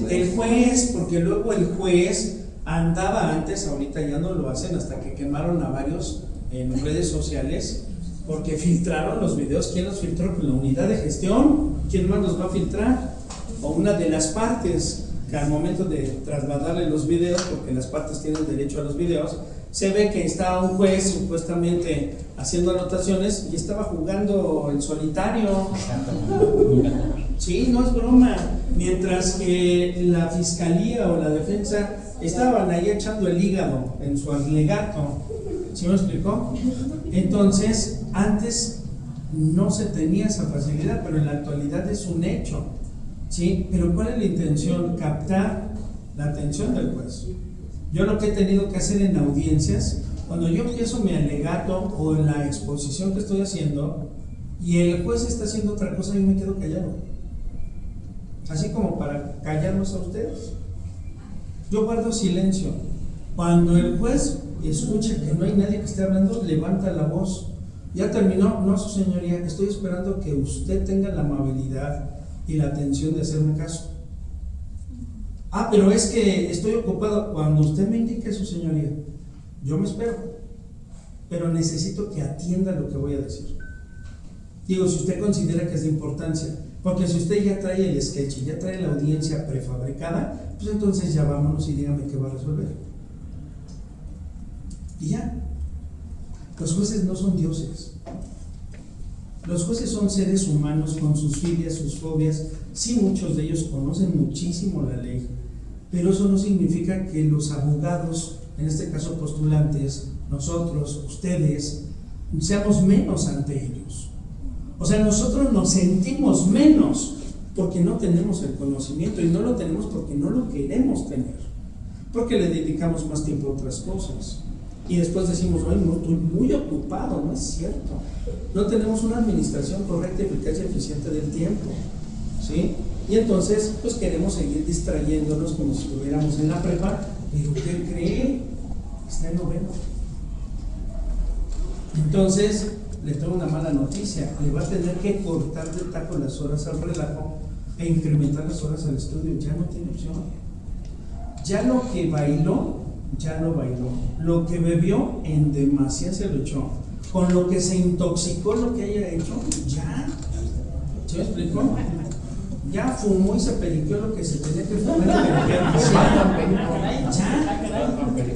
[SPEAKER 1] El juez, porque luego el juez andaba antes, ahorita ya no lo hacen hasta que quemaron a varios en redes sociales, porque filtraron los videos. ¿Quién los filtró? Pues la unidad de gestión. ¿Quién más los va a filtrar? O una de las partes, que al momento de trasladarle los videos, porque las partes tienen derecho a los videos, se ve que estaba un juez supuestamente haciendo anotaciones y estaba jugando en solitario. Sí, no es broma. Mientras que la fiscalía o la defensa estaban ahí echando el hígado en su alegato. ¿Sí me explicó? Entonces, antes no se tenía esa facilidad, pero en la actualidad es un hecho. ¿Sí? Pero ¿cuál es la intención? Captar la atención del juez. Yo lo que he tenido que hacer en audiencias, cuando yo empiezo mi alegato o en la exposición que estoy haciendo y el juez está haciendo otra cosa, yo me quedo callado. Así como para callarnos a ustedes. Yo guardo silencio. Cuando el juez escucha que no hay nadie que esté hablando, levanta la voz. Ya terminó. No, su señoría, estoy esperando que usted tenga la amabilidad y la atención de hacerme caso. Ah, pero es que estoy ocupado. Cuando usted me indique, su señoría, yo me espero, pero necesito que atienda lo que voy a decir. Digo, si usted considera que es de importancia, porque si usted ya trae el sketch y ya trae la audiencia prefabricada, pues entonces ya vámonos y dígame qué va a resolver. Y ya. Los jueces no son dioses. Los jueces son seres humanos con sus filias, sus fobias. Sí, muchos de ellos conocen muchísimo la ley, pero eso no significa que los abogados, en este caso postulantes, nosotros, ustedes, seamos menos ante ellos. O sea, nosotros nos sentimos menos porque no tenemos el conocimiento, y no lo tenemos porque no lo queremos tener, porque le dedicamos más tiempo a otras cosas. Y después decimos, ay, no, estoy muy ocupado. No es cierto. No tenemos una administración correcta, eficaz y eficiente del tiempo, ¿sí? Y entonces, pues queremos seguir distrayéndonos como si estuviéramos en la prepa, pero ¿qué cree? Está en noveno. Entonces, le tengo una mala noticia. Le va a tener que cortar de taco las horas al relajo e incrementar las horas al estudio. Ya no tiene opción. Ya lo que bailó, ya lo bailó. Lo que bebió, en demasía se lo echó. Con lo que se intoxicó, lo que haya hecho, ya. ¿Se me explicó? Ya fumó y se periqueó lo que se tenía que fumar y periquear. Ya.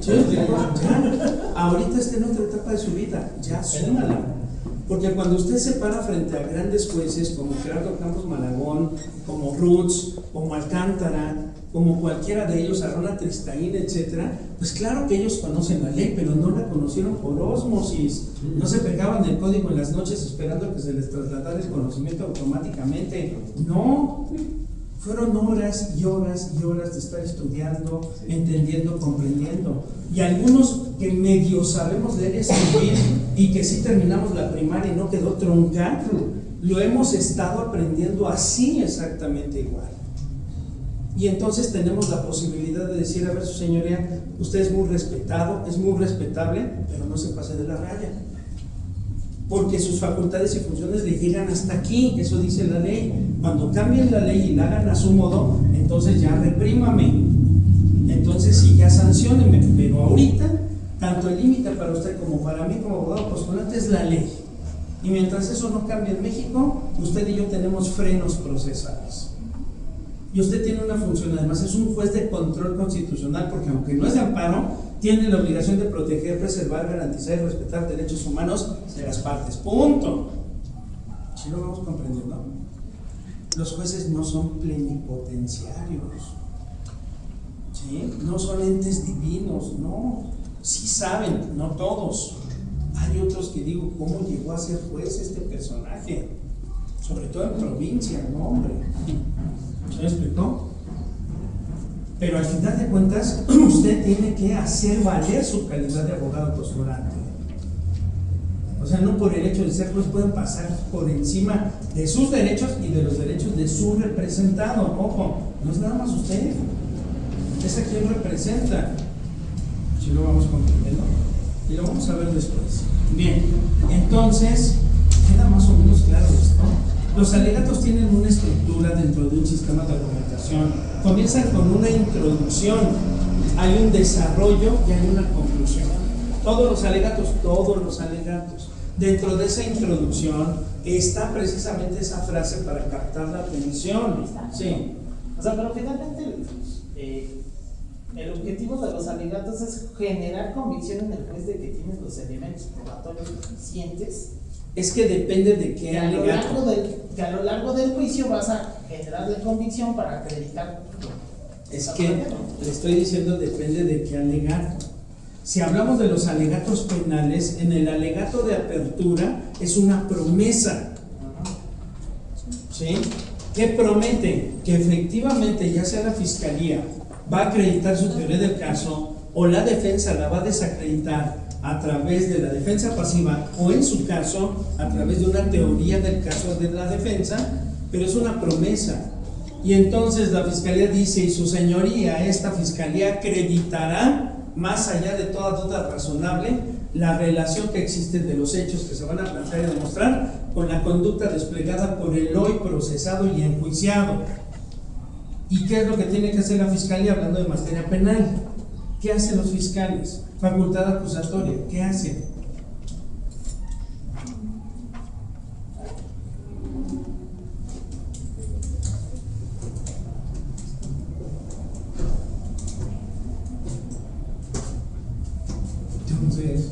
[SPEAKER 1] ¿Se me explicó? Ya. Ahorita está en otra etapa de su vida. Ya, súmala. Porque cuando usted se para frente a grandes jueces como Gerardo Campos Malagón, como Roots, como Alcántara, como cualquiera de ellos, Arona Tristain, etcétera, pues claro que ellos conocen la ley, pero no la conocieron por ósmosis. No se pegaban el código en las noches esperando que se les trasladara el conocimiento automáticamente. No, fueron horas y horas y horas de estar estudiando, entendiendo, comprendiendo. Y algunos que medio sabemos leer y escribir y que sí terminamos la primaria y no quedó trunca, lo hemos estado aprendiendo así exactamente igual. Y entonces tenemos la posibilidad de decir, a ver, su señoría, usted es muy respetado, es muy respetable, pero no se pase de la raya, porque sus facultades y funciones le llegan hasta aquí. Eso dice la ley. Cuando cambien la ley y la hagan a su modo, entonces ya reprímame, entonces sí, ya sancióneme. Pero ahorita, tanto el límite para usted como para mí como abogado postulante es la ley. Y mientras eso no cambie en México, usted y yo tenemos frenos procesales. Y usted tiene una función, además es un juez de control constitucional, porque aunque no es de amparo, tiene la obligación de proteger, preservar, garantizar y respetar derechos humanos de las partes. Punto. ¿Sí lo vamos comprendiendo? Los jueces no son plenipotenciarios, ¿sí? No son entes divinos, no. Sí saben, no todos. Hay otros que digo, ¿cómo llegó a ser juez este personaje? Sobre todo en provincia, no, hombre. ¿Se me explicó? Pero al final de cuentas, usted tiene que hacer valer su calidad de abogado postulante. O sea, no por el hecho de ser juez pueden pasar por encima de sus derechos y de los derechos de su representado. Ojo, no es nada más usted, es a quien representa. Si lo vamos comprendiendo y lo vamos a ver después. Bien, entonces queda más o menos claro esto. Los alegatos tienen una estructura dentro de un sistema de argumentación. Comienzan con una introducción, hay un desarrollo y hay una conclusión. Todos los alegatos. Dentro de esa introducción está precisamente esa frase para captar la atención. Sí.
[SPEAKER 8] O sea, pero finalmente el objetivo de los alegatos es generar convicción en el juez de que tienes los elementos probatorios suficientes.
[SPEAKER 1] Es que depende de qué alegato.
[SPEAKER 8] Que a lo largo del juicio vas a generarle convicción para acreditar.
[SPEAKER 1] Es que le estoy diciendo depende de qué alegato. Si hablamos de los alegatos penales, en el alegato de apertura es una promesa. ¿Sí? ¿Qué promete? Que efectivamente ya sea la fiscalía va a acreditar su teoría del caso o la defensa la va a desacreditar a través de la defensa pasiva o en su caso a través de una teoría del caso de la defensa, pero es una promesa. Y entonces la fiscalía dice, y su señoría, esta fiscalía acreditará más allá de toda duda razonable la relación que existe de los hechos que se van a plantear y demostrar con la conducta desplegada por el hoy procesado y enjuiciado. ¿Y qué es lo que tiene que hacer la fiscalía hablando de materia penal? ¿Qué hacen los fiscales? Facultad acusatoria, ¿qué hacen? Entonces,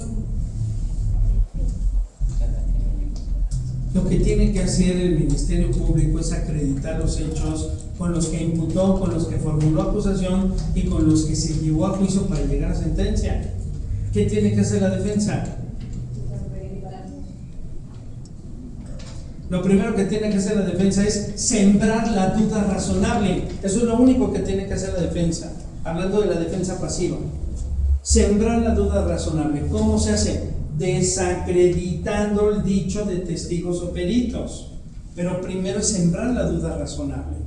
[SPEAKER 1] lo que tiene que hacer el Ministerio Público es acreditar los hechos con los que imputó, con los que formuló acusación y con los que se llevó a juicio para llegar a sentencia. ¿Qué tiene que hacer la defensa? Lo primero que tiene que hacer la defensa es sembrar la duda razonable. Eso es lo único que tiene que hacer la defensa, hablando de la defensa pasiva. Sembrar la duda razonable. ¿Cómo se hace? Desacreditando el dicho de testigos o peritos. Pero primero es sembrar la duda razonable.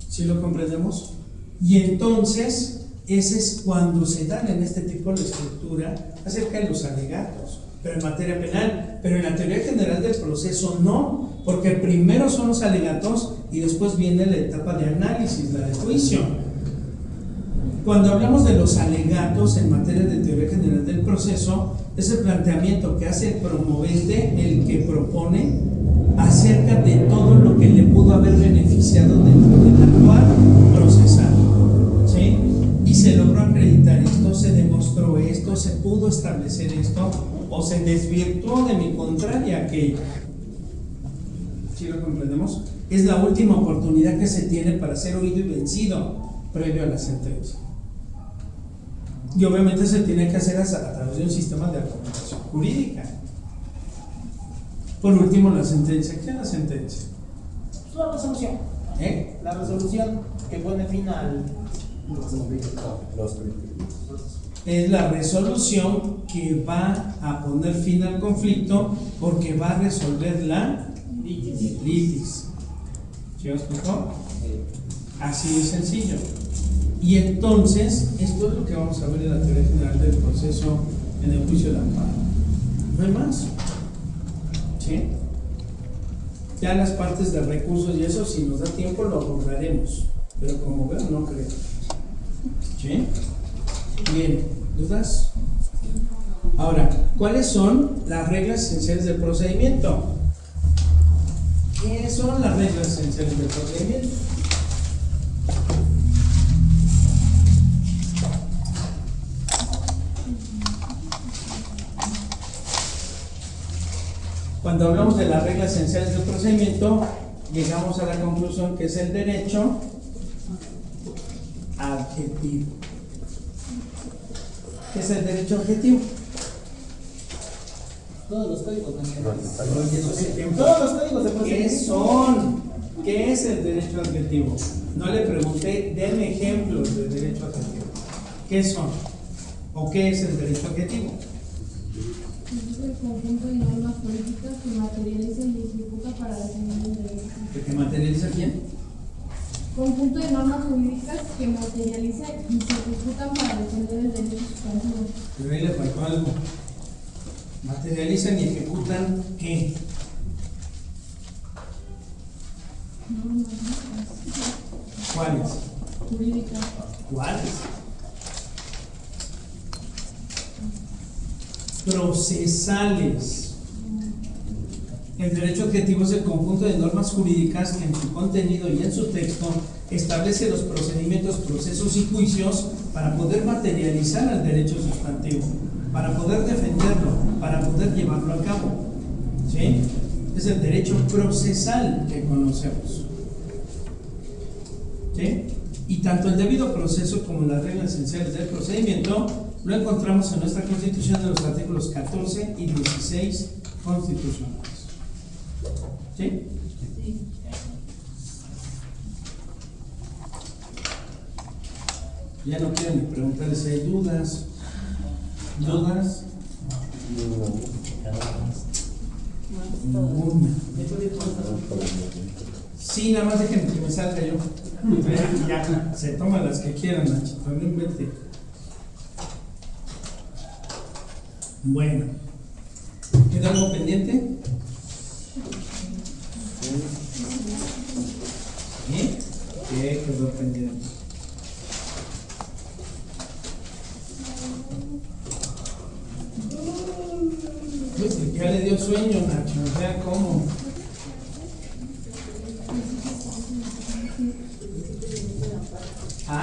[SPEAKER 1] ¿Sí lo comprendemos? Y entonces, ese es cuando se dan en este tipo de estructura acerca de los alegatos, pero en materia penal. Pero en la teoría general del proceso no, porque primero son los alegatos y después viene la etapa de análisis, la de juicio. Cuando hablamos de los alegatos en materia de teoría general del proceso, es el planteamiento que hace el promovente, el que propone, acerca de todo lo que le pudo haber beneficiado dentro del actual procesal. ¿Sí? Y se logró acreditar esto, se demostró esto, se pudo establecer esto, o se desvirtuó de mi contraria aquello. ¿Sí lo comprendemos? Es la última oportunidad que se tiene para ser oído y vencido previo a la sentencia. Y obviamente se tiene que hacer a través de un sistema de argumentación jurídica. Por último, la sentencia. ¿Qué es la sentencia?
[SPEAKER 8] La resolución. La resolución que pone fin al...
[SPEAKER 1] Es la resolución que va a poner fin al conflicto porque va a resolver la litis. ¿Sí os explicó? Así de sencillo. Y entonces, esto es lo que vamos a ver en la teoría general del proceso en el juicio de amparo. No hay más. ¿Sí? Ya las partes de recursos y eso, si nos da tiempo, lo abordaremos. Pero como veo, no creo. ¿Sí? Bien, ¿dudas? Ahora, ¿cuáles son las reglas esenciales del procedimiento? ¿Qué son las reglas esenciales del procedimiento? Cuando hablamos de las reglas esenciales del procedimiento, llegamos a la conclusión que es el derecho adjetivo. ¿Qué es el derecho adjetivo?
[SPEAKER 8] Todos los códigos nacionales.
[SPEAKER 1] Todos
[SPEAKER 8] Todos los códigos de
[SPEAKER 1] ¿Qué
[SPEAKER 8] procedimiento.
[SPEAKER 1] son? ¿Qué es el derecho adjetivo? No le pregunté, denme ejemplos de derecho adjetivo. ¿Qué son? ¿O qué es el derecho adjetivo?
[SPEAKER 2] Es el conjunto de normas políticas que materializa y ejecuta para defender el derecho.
[SPEAKER 1] ¿Que materializa quién?
[SPEAKER 2] Conjunto de normas jurídicas que materializa y se ejecutan para defender el derecho sustantivo.
[SPEAKER 1] Pero ahí le faltó algo. Materializan y ejecutan ¿qué?
[SPEAKER 2] Normas
[SPEAKER 1] ¿Cuáles?
[SPEAKER 2] jurídicas.
[SPEAKER 1] ¿Cuáles? Procesales. El derecho adjetivo es el conjunto de normas jurídicas que en su contenido y en su texto establece los procedimientos, procesos y juicios para poder materializar el derecho sustantivo, para poder defenderlo, para poder llevarlo a cabo. ¿Sí? Es el derecho procesal que conocemos. ¿Sí? Y tanto el debido proceso como las reglas esenciales del procedimiento lo encontramos en nuestra Constitución de los artículos 14 y 16 constitucionales. ¿Sí? Ya no quiero ni preguntarles si hay dudas. ¿Dudas? Ninguna. Sí, nada más dejen que me salga yo. Ya, se toman las que quieran, Nachito, no invente. Bueno, ¿queda algo pendiente? ¿Sí? ¿Qué quedó pendiente? Pues ya le dio sueño, Nacho, o sea, ¿cómo?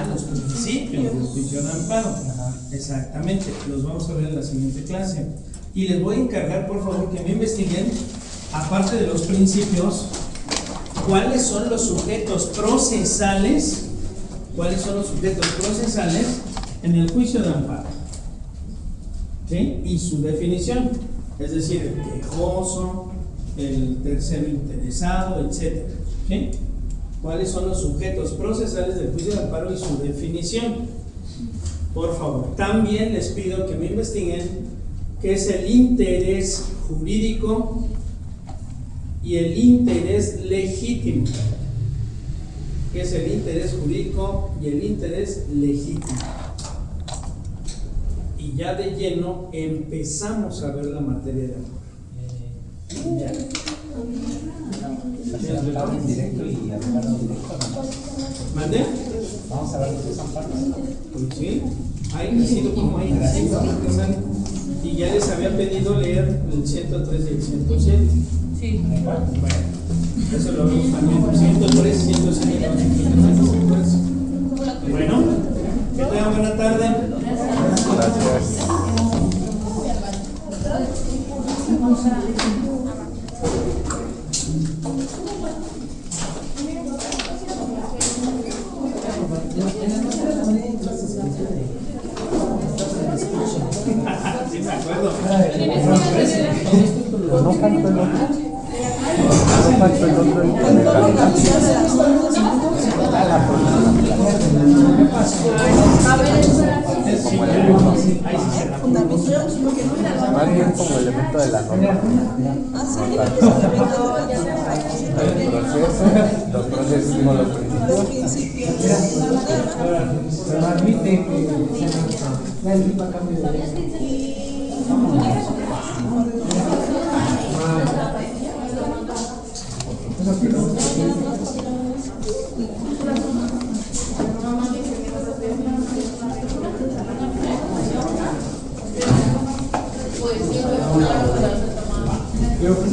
[SPEAKER 1] Los principios del juicio de amparo. Exactamente, los vamos a ver en la siguiente clase. Y les voy a encargar, por favor, que me investiguen, aparte de los principios, cuáles son los sujetos procesales, en el juicio de amparo. ¿Sí? Y su definición, es decir, el quejoso, el tercero interesado, etc. ¿Sí? ¿Cuáles son los sujetos procesales del juicio de amparo y su definición? Por favor, también les pido que me investiguen qué es el interés jurídico y el interés legítimo. ¿Qué es el interés jurídico y el interés legítimo? Y ya de lleno empezamos a ver la materia de amor. Ya.
[SPEAKER 7] Amparo indirecto y amparo directo.
[SPEAKER 1] ¿Mande?
[SPEAKER 7] Vamos a ver los dos amparos.
[SPEAKER 1] Pues sí, hay nacido como hay nacido. Y ya les había pedido leer el 103 y el 107.
[SPEAKER 6] Sí.
[SPEAKER 1] Bueno, eso lo vemos también. 103, 107. Bueno, que tengan buena tarde.
[SPEAKER 3] Gracias.
[SPEAKER 1] Sí, me acuerdo.
[SPEAKER 3] No faltó el otro. No faltó el otro. Más bien como elemento de la norma. El proceso, los procesos como los principios.
[SPEAKER 5] Se admite que la misma cambio de ley.
[SPEAKER 2] Pues sí,
[SPEAKER 5] Pero pues,